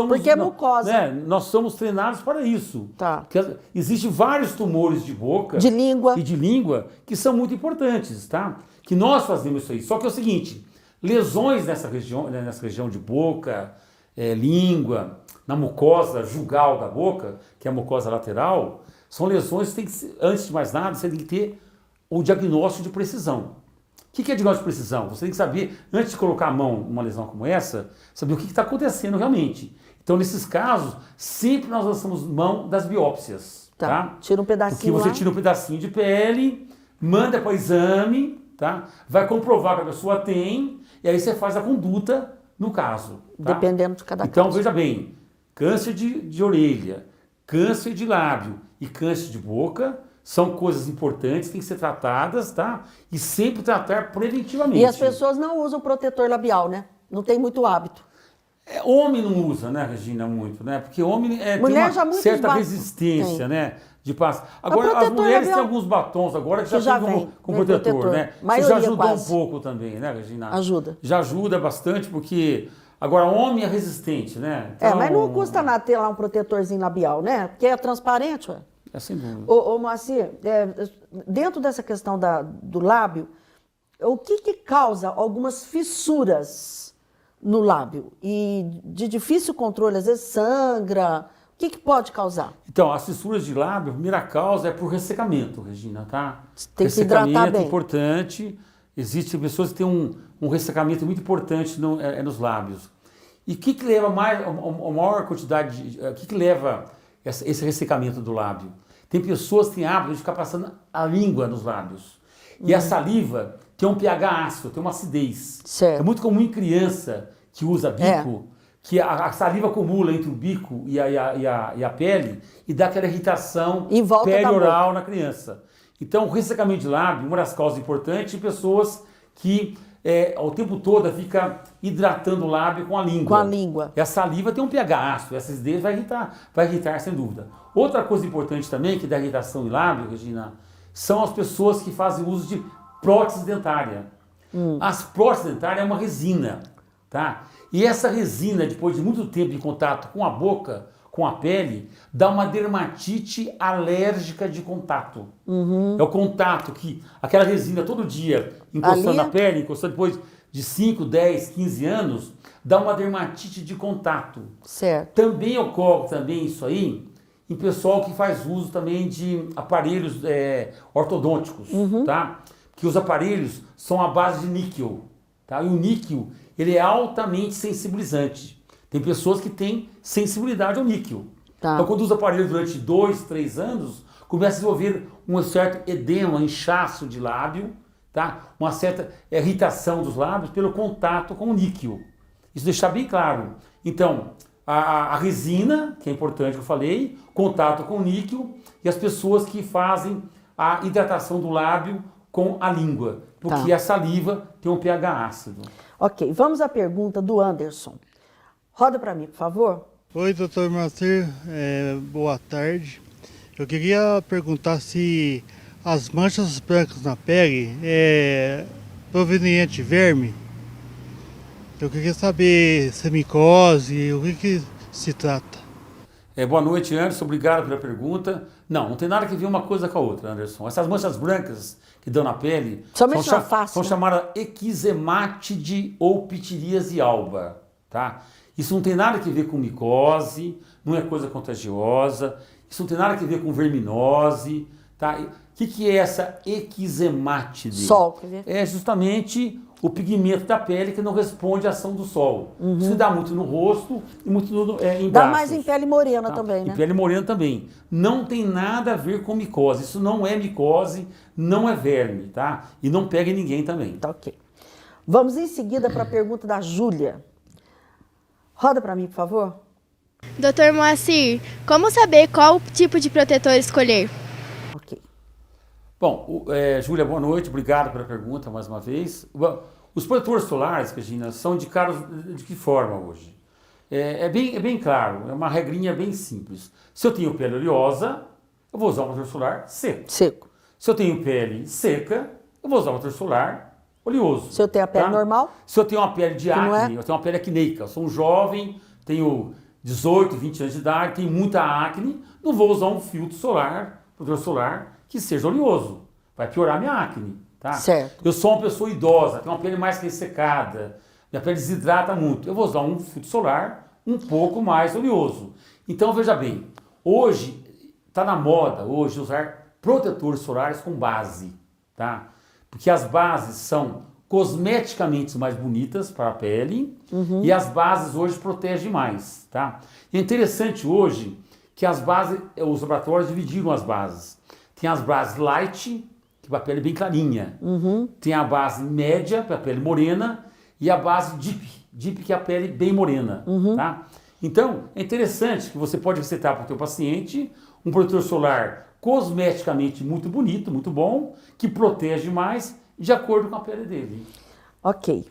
Porque é mucosa. Nós somos treinados para isso. Tá. Existem vários tumores de boca de língua. E de língua que são muito importantes, tá? Que nós fazemos isso aí. Só que é o seguinte, lesões nessa região de boca, língua, na mucosa jugal da boca, que é a mucosa lateral, são lesões que tem que ser, antes de mais nada, você tem que ter o diagnóstico de precisão. O que é diagnóstico de precisão? Você tem que saber, antes de colocar a mão numa lesão como essa, saber o que está acontecendo realmente. Então, nesses casos, sempre nós lançamos mão das biópsias. Tá? Tira um pedacinho Porque você tira um pedacinho de pele, manda para o exame, tá? Vai comprovar que a pessoa tem, e aí você faz a conduta no caso. Tá? Dependendo de cada caso. Então, veja bem, câncer de orelha, câncer de lábio e câncer de boca são coisas importantes, têm que ser tratadas, tá? E sempre tratar preventivamente. E as pessoas não usam protetor labial, né? Não tem muito hábito. Homem não usa, né, Regina, muito, né? Porque homem tem uma certa resistência, né? De passar. Agora, as mulheres têm alguns batons agora que já vem com protetor, né? Isso já ajudou um pouco também, né, Regina? Ajuda. Já ajuda bastante, porque agora homem é resistente, né? Então, mas não custa nada ter lá um protetorzinho labial, né? Porque é transparente, ué. É sem dúvida. Ô Moacir, dentro dessa questão do lábio, o que causa algumas fissuras no lábio? E de difícil controle, às vezes sangra. O que pode causar? Então, as fissuras de lábio, a primeira causa é por ressecamento, Regina, tá? Tem que se hidratar bem. É importante. Existem pessoas que têm um ressecamento muito importante nos lábios. E o que leva a maior quantidade o que leva esse ressecamento do lábio? Tem pessoas que têm hábito de ficar passando a língua nos lábios. E a saliva tem um pH ácido, tem uma acidez. Certo. É muito comum em criança que usa bico, que a saliva acumula entre o bico e a pele e dá aquela irritação perioral na criança. Então, o ressecamento de lábio, uma das causas importantes, de pessoas que ao tempo todo fica hidratando o lábio com a língua. Com a língua. E a saliva tem um pH ácido, essa acidez vai irritar sem dúvida. Outra coisa importante também, que dá irritação em lábio, Regina, são as pessoas que fazem uso de prótese dentária. As próteses dentárias é uma resina, tá? E essa resina, depois de muito tempo em contato com a boca, com a pele, dá uma dermatite alérgica de contato. É o contato que aquela resina todo dia encostando na pele, encostando depois de 5, 10, 15 anos, dá uma dermatite de contato. Certo. Também ocorre também isso aí em pessoal que faz uso também de aparelhos ortodônticos, tá? Que os aparelhos são à base de níquel, tá? E o níquel, ele é altamente sensibilizante. Tem pessoas que têm sensibilidade ao níquel. Tá. Então, quando usa aparelho durante 2, 3 anos, começa a desenvolver um certo edema, inchaço de lábio, tá? Uma certa irritação dos lábios pelo contato com o níquel. Isso deixar bem claro. Então, a resina, que é importante que eu falei, contato com o níquel, e as pessoas que fazem a hidratação do lábio com a língua, porque a saliva tem um pH ácido. Ok, vamos à pergunta do Anderson. Roda para mim, por favor. Oi, doutor Moacir, boa tarde. Eu queria perguntar se as manchas brancas na pele é proveniente de verme. Eu queria saber se é micose, o que se trata. Boa noite, Anderson. Obrigado pela pergunta. Não tem nada que ver uma coisa com a outra, Anderson. Essas manchas brancas que dão na pele são chamadas eczematide ou pitiríase alba, tá? Isso não tem nada que ver com micose, não é coisa contagiosa, isso não tem nada que ver com verminose, tá? O que é essa eczematide? Sol, quer ver? É justamente o pigmento da pele que não responde à ação do sol. Isso dá muito no rosto e muito em braços. Dá mais em pele morena também, né? Em pele morena também. Não tem nada a ver com micose. Isso não é micose, não é verme, tá? E não pega em ninguém também. Tá, ok. Vamos em seguida para a pergunta da Júlia. Roda para mim, por favor. Dr. Moacir, como saber qual tipo de protetor escolher? Ok. Bom, Júlia, boa noite. Obrigado pela pergunta mais uma vez. Os protetores solares, Regina, são indicados de que forma hoje? É bem claro, é uma regrinha bem simples. Se eu tenho pele oleosa, eu vou usar um protetor solar seco. Seco. Se eu tenho pele seca, eu vou usar um protetor solar oleoso. Se eu tenho a pele normal? Se eu tenho uma pele de acne, eu tenho uma pele acneica, eu sou um jovem, tenho 18, 20 anos de idade, tenho muita acne, não vou usar um filtro solar, protetor solar, que seja oleoso. Vai piorar minha acne, tá? Certo. Eu sou uma pessoa idosa, tenho uma pele mais ressecada, minha pele desidrata muito. Eu vou usar um filtro solar um pouco mais oleoso. Então, veja bem, hoje está na moda usar protetores solares com base, tá? Porque as bases são cosmeticamente mais bonitas para a pele e as bases hoje protegem mais, tá? E é interessante hoje que as bases, os laboratórios dividiram as bases. Tem as bases light, que é para a pele bem clarinha. Tem a base média, para a pele morena, e a base deep, que é a pele bem morena, tá? Então, é interessante que você pode recetar para o teu paciente um protetor solar cosmeticamente muito bonito, muito bom, que protege mais de acordo com a pele dele. Ok.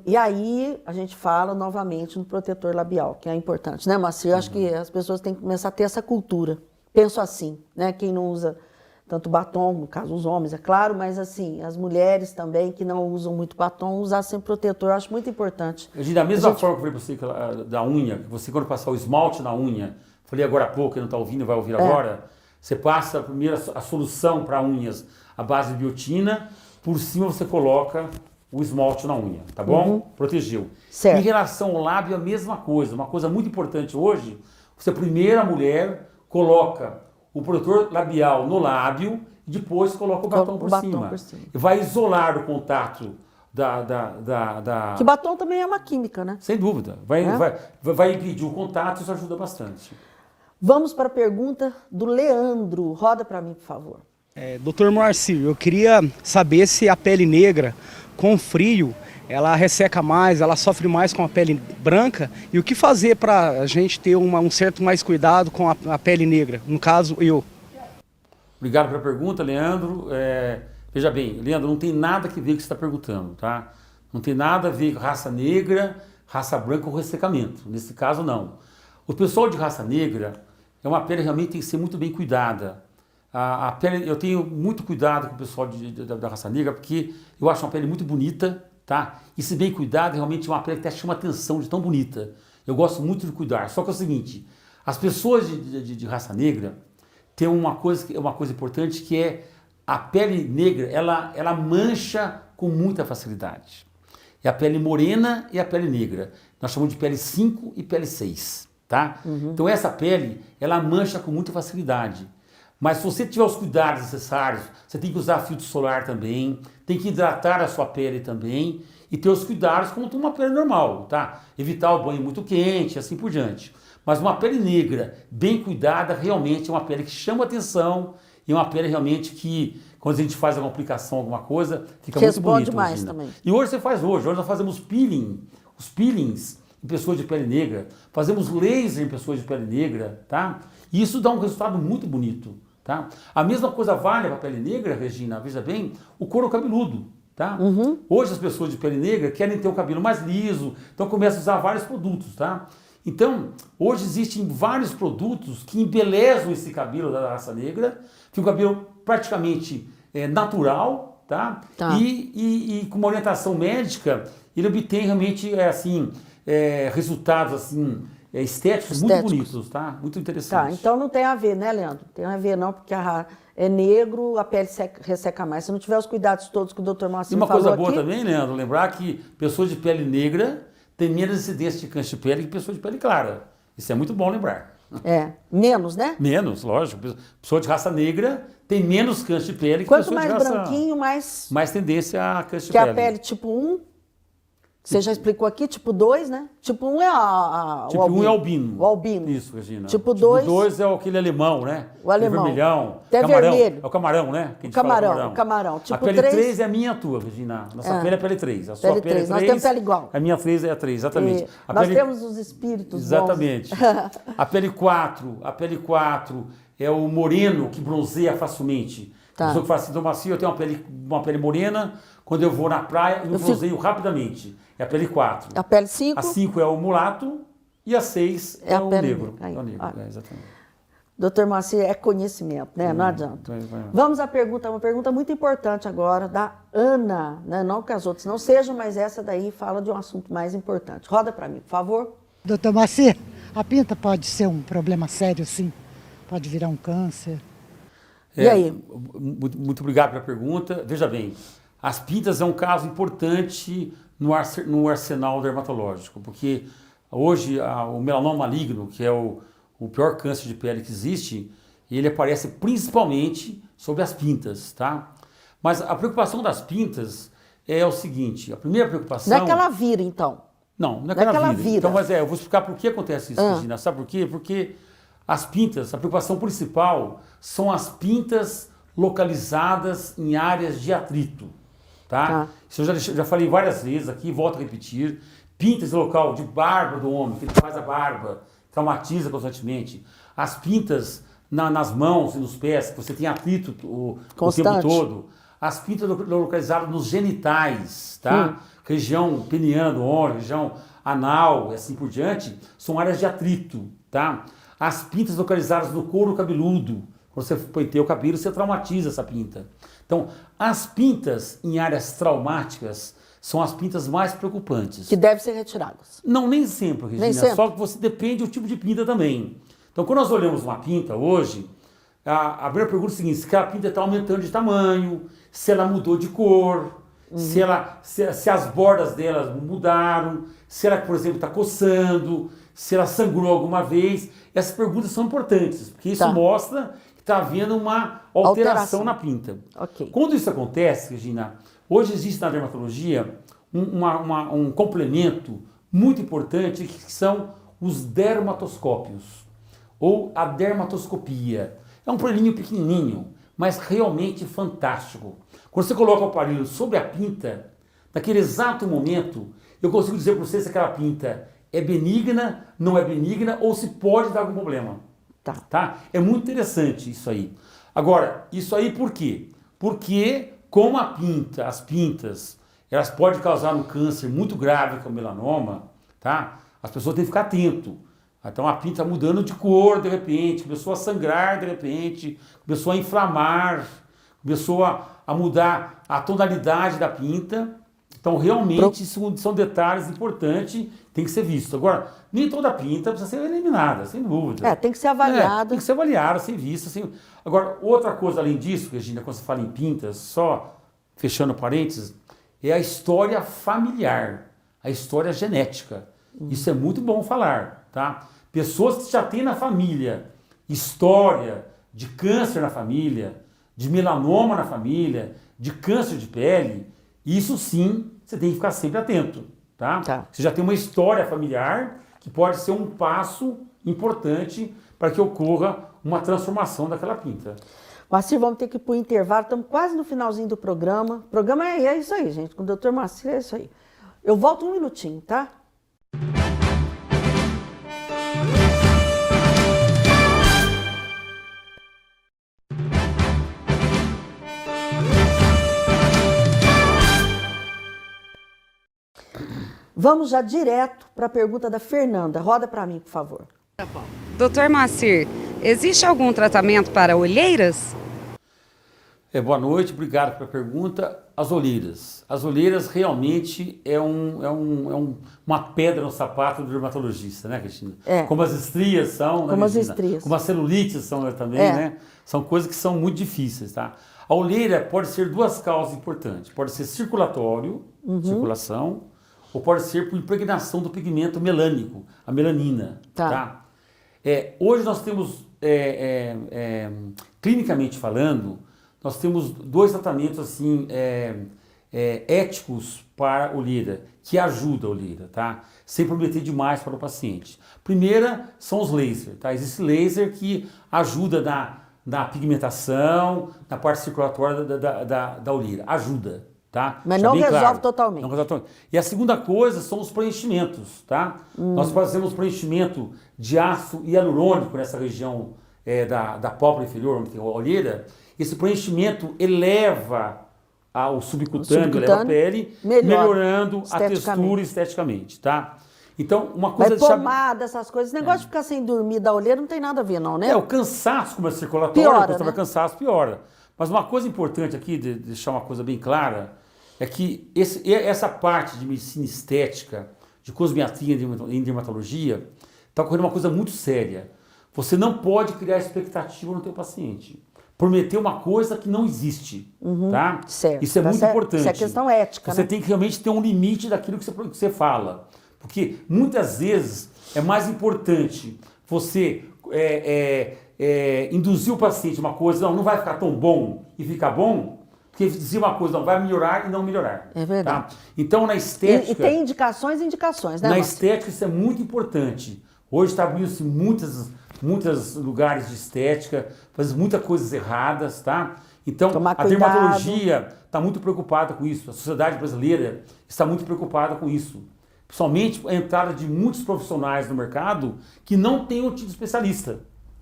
E aí a gente fala novamente no protetor labial, que é importante, né, Moacir? Eu acho que as pessoas têm que começar a ter essa cultura. Penso assim, né? Quem não usa tanto batom, no caso os homens, é claro, mas assim, as mulheres também que não usam muito batom, usar sempre protetor, eu acho muito importante. Da mesma forma que eu falei para você da unha, que você quando passar o esmalte na unha, falei agora há pouco, quem não está ouvindo vai ouvir agora, você passa primeiro a solução para unhas, a base de biotina, por cima você coloca o esmalte na unha, tá bom? Protegeu. Certo. Em relação ao lábio, a mesma coisa. Uma coisa muito importante hoje, você primeiro, a mulher, coloca o protetor labial no lábio e depois coloca o batom por cima. Vai isolar o contato Que batom também é uma química, né? Sem dúvida. Vai impedir o contato, isso ajuda bastante. Vamos para a pergunta do Leandro. Roda para mim, por favor. Dr. Moacir, eu queria saber se a pele negra, com frio, ela resseca mais, ela sofre mais com a pele branca, e o que fazer para a gente ter um certo mais cuidado com a pele negra, no caso, eu. Obrigado pela pergunta, Leandro. Veja bem, Leandro, não tem nada que ver com o que você está perguntando, tá? Não tem nada a ver com raça negra, raça branca ou ressecamento. Nesse caso, não. O pessoal de raça negra é uma pele que realmente tem que ser muito bem cuidada. A pele, eu tenho muito cuidado com o pessoal da raça negra, porque eu acho uma pele muito bonita, tá? E se bem cuidado, realmente é uma pele que até chama atenção de tão bonita. Eu gosto muito de cuidar. Só que é o seguinte, as pessoas de raça negra têm uma coisa importante, que é a pele negra, ela mancha com muita facilidade. É a pele morena e a pele negra. Nós chamamos de pele 5 e pele 6, tá? Então essa pele, ela mancha com muita facilidade. Mas se você tiver os cuidados necessários, você tem que usar filtro solar também, tem que hidratar a sua pele também e ter os cuidados como uma pele normal, tá? Evitar o banho muito quente, assim por diante. Mas uma pele negra, bem cuidada, realmente é uma pele que chama atenção e é uma pele realmente que, quando a gente faz alguma aplicação, alguma coisa, fica muito bonito. Mais também. E hoje você faz hoje nós fazemos peeling, os peelings em pessoas de pele negra, fazemos laser em pessoas de pele negra, tá? E isso dá um resultado muito bonito, tá? A mesma coisa vale para a pele negra, Regina, veja bem, o couro cabeludo, tá? Hoje as pessoas de pele negra querem ter o cabelo mais liso, então começam a usar vários produtos, tá? Então, hoje existem vários produtos que embelezam esse cabelo da raça negra, fica um cabelo praticamente natural, tá? E com uma orientação médica, ele obtém realmente resultados assim, estéticos muito bonitos, tá? Muito interessantes. Tá, então não tem a ver, né, Leandro? Tem a ver não, porque é negro, a pele resseca mais. Se não tiver os cuidados todos que o Dr. Moacir falou aqui... E uma coisa boa também, Leandro, lembrar que pessoas de pele negra têm menos incidência de câncer de pele que pessoas de pele clara. Isso é muito bom lembrar. Menos, né? Menos, lógico. Pessoa de raça negra tem menos câncer de pele que pessoa de raça... Quanto mais branquinho, mais tendência a câncer de que pele. a pele tipo 1, você já explicou aqui, tipo 2, né? Tipo 1 é tipo 1 é albino. O albino. Isso, Regina. Tipo 2... Tipo 2 é aquele alemão, né? O alemão. Vermelhão. Até camarão. vermelho. É o camarão, né? Que a gente o camarão. Tipo a pele 3 é a minha e a tua, Regina. Nossa pele é a pele 3. A sua pele é 3. Nós temos pele igual. A minha 3 é a 3, exatamente. Nós temos os espíritos exatamente. bons. A pele 4 é o moreno que bronzeia facilmente. A pessoa que fala assim, Moacir, eu tenho uma pele morena, quando eu vou na praia, eu bronzeio rapidamente. É a pele 4. A pele 5? A 5 é o mulato e a 6 é o negro. Aí, é o negro, exatamente. Doutor Moacir, é conhecimento, né? Não adianta. Vamos à pergunta, uma pergunta muito importante agora, da Ana, né? Não que as outras não sejam, mas essa daí fala de um assunto mais importante. Roda para mim, por favor. Doutor Moacir, a pinta pode ser um problema sério, sim? Pode virar um câncer? E aí? Muito obrigado pela pergunta. Veja bem, as pintas é um caso importante no arsenal dermatológico, porque hoje o melanoma maligno, que é o pior câncer de pele que existe, ele aparece principalmente sobre as pintas, tá? Mas a preocupação das pintas é o seguinte, a primeira preocupação... Não é que ela vira, então. Não é que ela vira. Então, mas eu vou explicar por que acontece isso, Regina. Sabe por quê? Porque as pintas, a preocupação principal são as pintas localizadas em áreas de atrito, tá? Isso eu já falei várias vezes aqui, volto a repetir. Pintas no local de barba do homem, que ele faz a barba, traumatiza constantemente. As pintas nas mãos e nos pés, que você tem atrito o tempo todo. As pintas localizadas nos genitais, tá? Região peniana do homem, região anal e assim por diante, são áreas de atrito, tá? As pintas localizadas no couro cabeludo, quando você penteia o cabelo, você traumatiza essa pinta. Então, as pintas em áreas traumáticas são as pintas mais preocupantes. Que devem ser retiradas. Não, nem sempre, Regina. Nem sempre. Só que você depende do tipo de pinta também. Então, quando nós olhamos uma pinta hoje, a primeira pergunta é a seguinte: se a pinta está aumentando de tamanho, se ela mudou de cor, se as bordas dela mudaram, se ela, por exemplo, está coçando, se ela sangrou alguma vez. Essas perguntas são importantes, porque isso mostra que está havendo uma alteração na pinta. Quando isso acontece, Regina, hoje existe na dermatologia um complemento muito importante que são os dermatoscópios, ou a dermatoscopia. É um aparelhinho pequenininho, mas realmente fantástico. Quando você coloca o aparelho sobre a pinta, naquele exato momento, eu consigo dizer para você se aquela pinta é benigna, não é benigna, ou se pode dar algum problema. Tá? É muito interessante isso aí. Agora, isso aí por quê? Porque como as pintas, elas podem causar um câncer muito grave, como melanoma, tá? As pessoas têm que ficar atento. Então a pinta mudando de cor de repente, começou a sangrar de repente, começou a inflamar, começou a mudar a tonalidade da pinta. Então realmente são detalhes importantes, tem que ser visto. Agora, nem toda pinta precisa ser eliminada, sem dúvida. Tem que ser avaliada. Tem que ser avaliada, ser vista. Agora, outra coisa além disso, Regina, quando você fala em pintas, só fechando parênteses, é a história familiar, a história genética. Isso é muito bom falar, tá? Pessoas que já têm na família história de câncer na família, de melanoma na família, de câncer de pele, isso sim, você tem que ficar sempre atento, tá? Você já tem uma história familiar que pode ser um passo importante para que ocorra uma transformação daquela pinta. Moacir, vamos ter que ir para o intervalo, estamos quase no finalzinho do programa. O programa é isso aí, gente, com o Dr. Moacir é isso aí. Eu volto um minutinho, tá? Vamos já direto para a pergunta da Fernanda. Roda para mim, por favor. Dr. Moacir, existe algum tratamento para olheiras? Boa noite, obrigado pela pergunta. As olheiras. As olheiras realmente é uma pedra no sapato do dermatologista, né, Cristina? Como as estrias são, né, como as Cristina? estrias. Como as celulites são também, né? São coisas que são muito difíceis, tá? A olheira pode ser duas causas importantes. Pode ser circulatório, circulação, ou pode ser por impregnação do pigmento melânico, a melanina, tá? Hoje nós temos, clinicamente falando, nós temos dois tratamentos assim, éticos para a olheira, que ajudam a olheira, tá? Sem prometer demais para o paciente. Primeira são os lasers, tá? Existe laser que ajuda na pigmentação, na parte circulatória da olheira, ajuda, tá? Mas não resolve totalmente. Não resolve totalmente. E a segunda coisa são os preenchimentos, tá? Nós fazemos preenchimento de ácido hialurônico nessa região da pálpebra inferior, onde tem a olheira. Esse preenchimento eleva o subcutâneo, eleva a pele, melhorando a textura esteticamente, tá? Então, uma coisa... Mas pomada, essas coisas, esse negócio de ficar sem dormir da olheira não tem nada a ver não, né? O cansaço, como é circulatório, piora, né? Cansaço piora. Mas uma coisa importante aqui, de deixar uma coisa bem clara, é que essa parte de medicina estética, de cosmetria em dermatologia, está ocorrendo uma coisa muito séria. Você não pode criar expectativa no teu paciente. Prometer uma coisa que não existe, tá? Certo. Isso é muito importante. Isso é questão ética, Você né? tem que realmente ter um limite daquilo que você fala. Porque muitas vezes é mais importante você induzir o paciente uma coisa, não vai ficar tão bom e ficar bom, porque dizer uma coisa, não vai melhorar e não melhorar. É verdade. Tá? Então, na estética... E tem indicações, né? Na estética isso é muito importante. Hoje está abrindo-se muitos lugares de estética, fazendo muitas coisas erradas, tá? Então, a dermatologia está muito preocupada com isso. A sociedade brasileira está muito preocupada com isso. Principalmente a entrada de muitos profissionais no mercado que não têm o título especialista,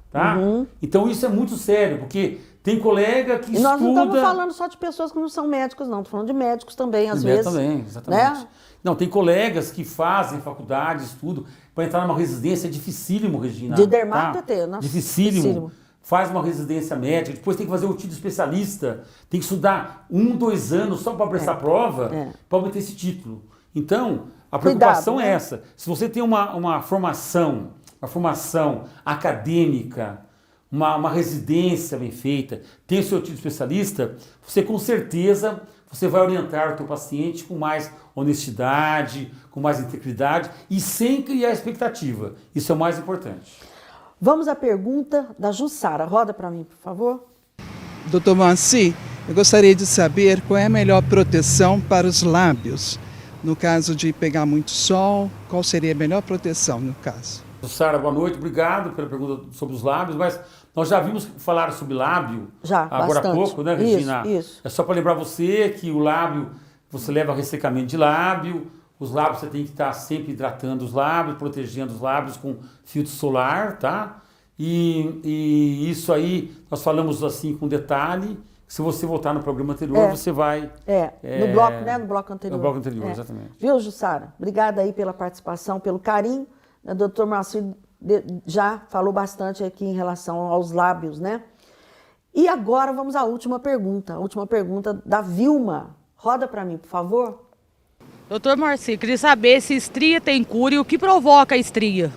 tá? Então, isso é muito sério, porque tem colega que estuda... E nós não estamos falando só de pessoas que não são médicos, não. Estamos falando de médicos também, às vezes. Também, exatamente. Né? Não, tem colegas que fazem faculdade, estudo, para entrar numa residência é dificílimo, Regina. De dermato tá? Dificílimo. Faz uma residência médica, depois tem que fazer o título especialista, tem que estudar 1, 2 anos só para prestar prova, para obter esse título. Então, a preocupação é essa. Se você tem uma formação acadêmica, uma residência bem feita, tem o seu título especialista, você com certeza você vai orientar o teu paciente com mais honestidade, com mais integridade e sem criar expectativa. Isso é o mais importante. Vamos à pergunta da Jussara. Roda para mim, por favor. Dr. Moacir, eu gostaria de saber qual é a melhor proteção para os lábios. No caso de pegar muito sol, qual seria a melhor proteção no caso? Jussara, boa noite. Obrigado pela pergunta sobre os lábios, mas nós já vimos falar sobre lábio agora há pouco, né, Regina? Isso. É só para lembrar você que o lábio, você leva ressecamento de lábio, os lábios você tem que estar sempre hidratando os lábios, protegendo os lábios com filtro solar, tá? E isso aí nós falamos assim com detalhe. Se você voltar no programa anterior, você vai... no bloco, né? No bloco anterior. No bloco anterior, exatamente. Viu, Jussara? Obrigada aí pela participação, pelo carinho. O Dr. Moacir já falou bastante aqui em relação aos lábios, né? E agora vamos à última pergunta. A última pergunta da Vilma. Roda para mim, por favor. Doutor Moacir, queria saber se estria tem cura e o que provoca a estria.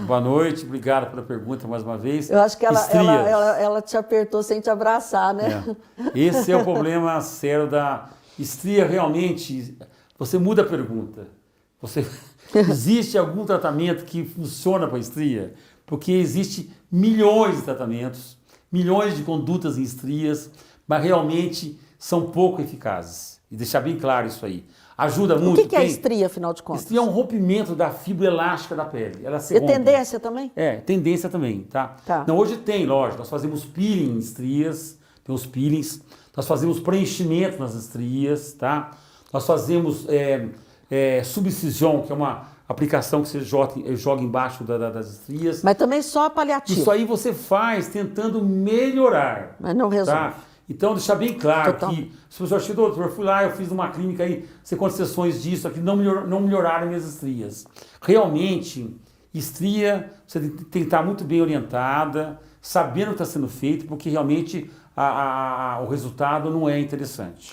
Boa noite, obrigado pela pergunta mais uma vez. Eu acho que ela te apertou sem te abraçar, né? Esse é o problema sério Estria realmente, você muda a pergunta. Existe algum tratamento que funciona para estria? Porque existe milhões de tratamentos, milhões de condutas em estrias, mas realmente são pouco eficazes. E deixar bem claro isso aí. Ajuda muito. O que é estria, afinal de contas? Estria é um rompimento da fibra elástica da pele. Ela se E rompe. tendência também? Tendência também, tá? Não, hoje tem, lógico, nós fazemos peeling em estrias, tem os peelings, nós fazemos preenchimento nas estrias, tá? Nós fazemos subcision, que é uma aplicação que você joga embaixo das estrias. Mas também só paliativo. Isso aí você faz tentando melhorar. Mas não resolve. Tá? Então, deixar bem claro que se você achou, doutor, eu fui lá, eu fiz uma clínica aí, sei quantas sessões disso, aqui não melhoraram minhas estrias. Realmente, estria, você tem que estar muito bem orientada, sabendo o que está sendo feito, porque realmente o resultado não é interessante.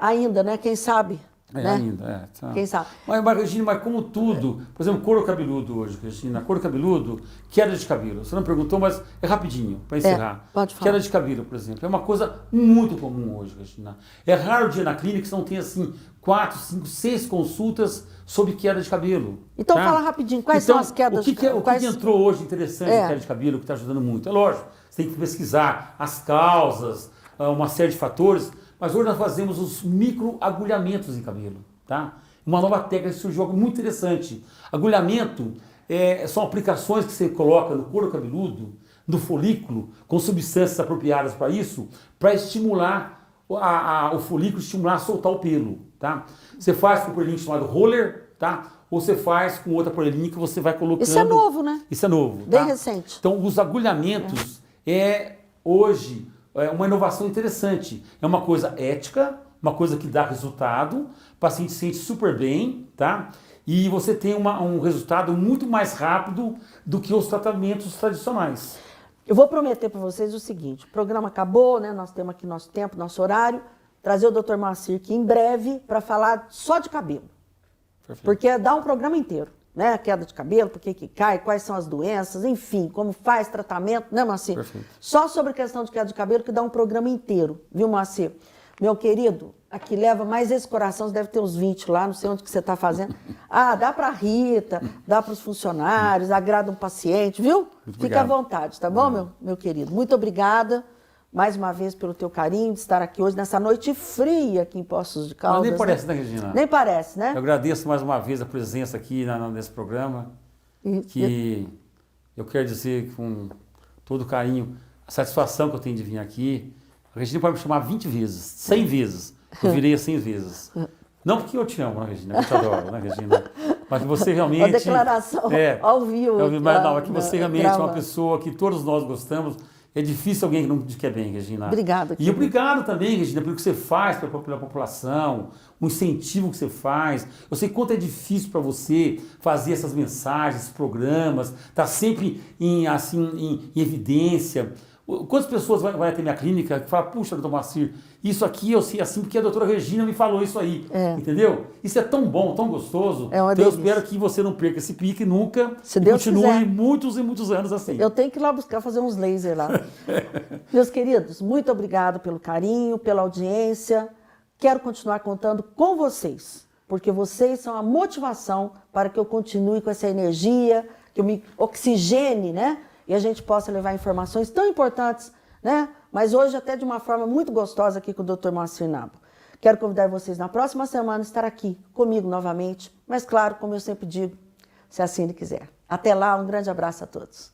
Ainda, né? Quem sabe? Tá. Quem sabe? Mas, Regina, mas como tudo, por exemplo, couro cabeludo hoje, Regina, couro cabeludo, queda de cabelo. Você não perguntou, mas é rapidinho, para encerrar. Pode falar. Queda de cabelo, por exemplo, é uma coisa muito comum hoje, Regina. É raro o dia na clínica que você não tenha, assim, 4, 5, 6 consultas sobre queda de cabelo. Então tá? fala rapidinho, quais são as quedas de cabelo? O que entrou hoje interessante em queda de cabelo, que está ajudando muito? É lógico, você tem que pesquisar as causas, uma série de fatores. Mas hoje nós fazemos os microagulhamentos em cabelo, tá? Uma nova técnica que surgiu, algo muito interessante. Agulhamento são aplicações que você coloca no couro cabeludo, no folículo, com substâncias apropriadas para isso, para estimular o folículo, estimular a soltar o pelo, tá? Você faz com um aparelhinho chamado roller, tá? Ou você faz com outra aparelhinho que você vai colocando... Isso é novo, né? Isso é novo, Bem tá? recente. Então, os agulhamentos hoje... É uma inovação interessante. É uma coisa ética, uma coisa que dá resultado, o paciente se sente super bem, tá? E você tem um resultado muito mais rápido do que os tratamentos tradicionais. Eu vou prometer para vocês o seguinte, o programa acabou, né? Nós temos aqui nosso tempo, nosso horário, trazer o Dr. Moacir aqui em breve para falar só de cabelo. Perfeito. Porque dá um programa inteiro. Né, queda de cabelo, por que cai, quais são as doenças, enfim, como faz tratamento, né, Moacir? Perfeito. Só sobre a questão de queda de cabelo que dá um programa inteiro, viu, Moacir? Meu querido, aqui leva mais esse coração, você deve ter uns 20 lá, não sei onde que você está fazendo. Dá para a Rita, dá para os funcionários, agrada um paciente, viu? Fica à vontade, tá bom, meu querido? Muito obrigada. Mais uma vez pelo teu carinho de estar aqui hoje, nessa noite fria aqui em Poços de Caldas. Mas nem parece, né, Regina? Nem parece, né? Eu agradeço mais uma vez a presença aqui nesse programa, eu quero dizer com todo carinho, a satisfação que eu tenho de vir aqui. A Regina pode me chamar 20 vezes, 100 vezes, eu virei 100 vezes. Não porque eu te amo, né, Regina? Eu te adoro, né, Regina? Mas que você realmente... Uma declaração ao vivo. Mas não, é que você realmente é uma pessoa que todos nós gostamos. É difícil alguém que não te quer bem, Regina. Obrigada. E obrigado também, Regina, pelo que você faz pela população, o incentivo que você faz. Eu sei quanto é difícil para você fazer essas mensagens, esses programas, tá sempre em evidência. Quantas pessoas vai até minha clínica que falam, puxa, doutor Moacir, isso aqui eu sei assim porque a doutora Regina me falou isso aí, entendeu? Isso é tão bom, tão gostoso. Então eu espero que você não perca esse pique nunca. Se Deus continue quiser. Muitos e muitos anos assim. Eu tenho que ir lá fazer uns lasers lá. Meus queridos, muito obrigado pelo carinho, pela audiência. Quero continuar contando com vocês, porque vocês são a motivação para que eu continue com essa energia, que eu me oxigene, né? E a gente possa levar informações tão importantes, né? Mas hoje até de uma forma muito gostosa aqui com o Dr. Moacir Nabo. Quero convidar vocês na próxima semana a estar aqui comigo novamente, mas claro, como eu sempre digo, se assim ele quiser. Até lá, um grande abraço a todos.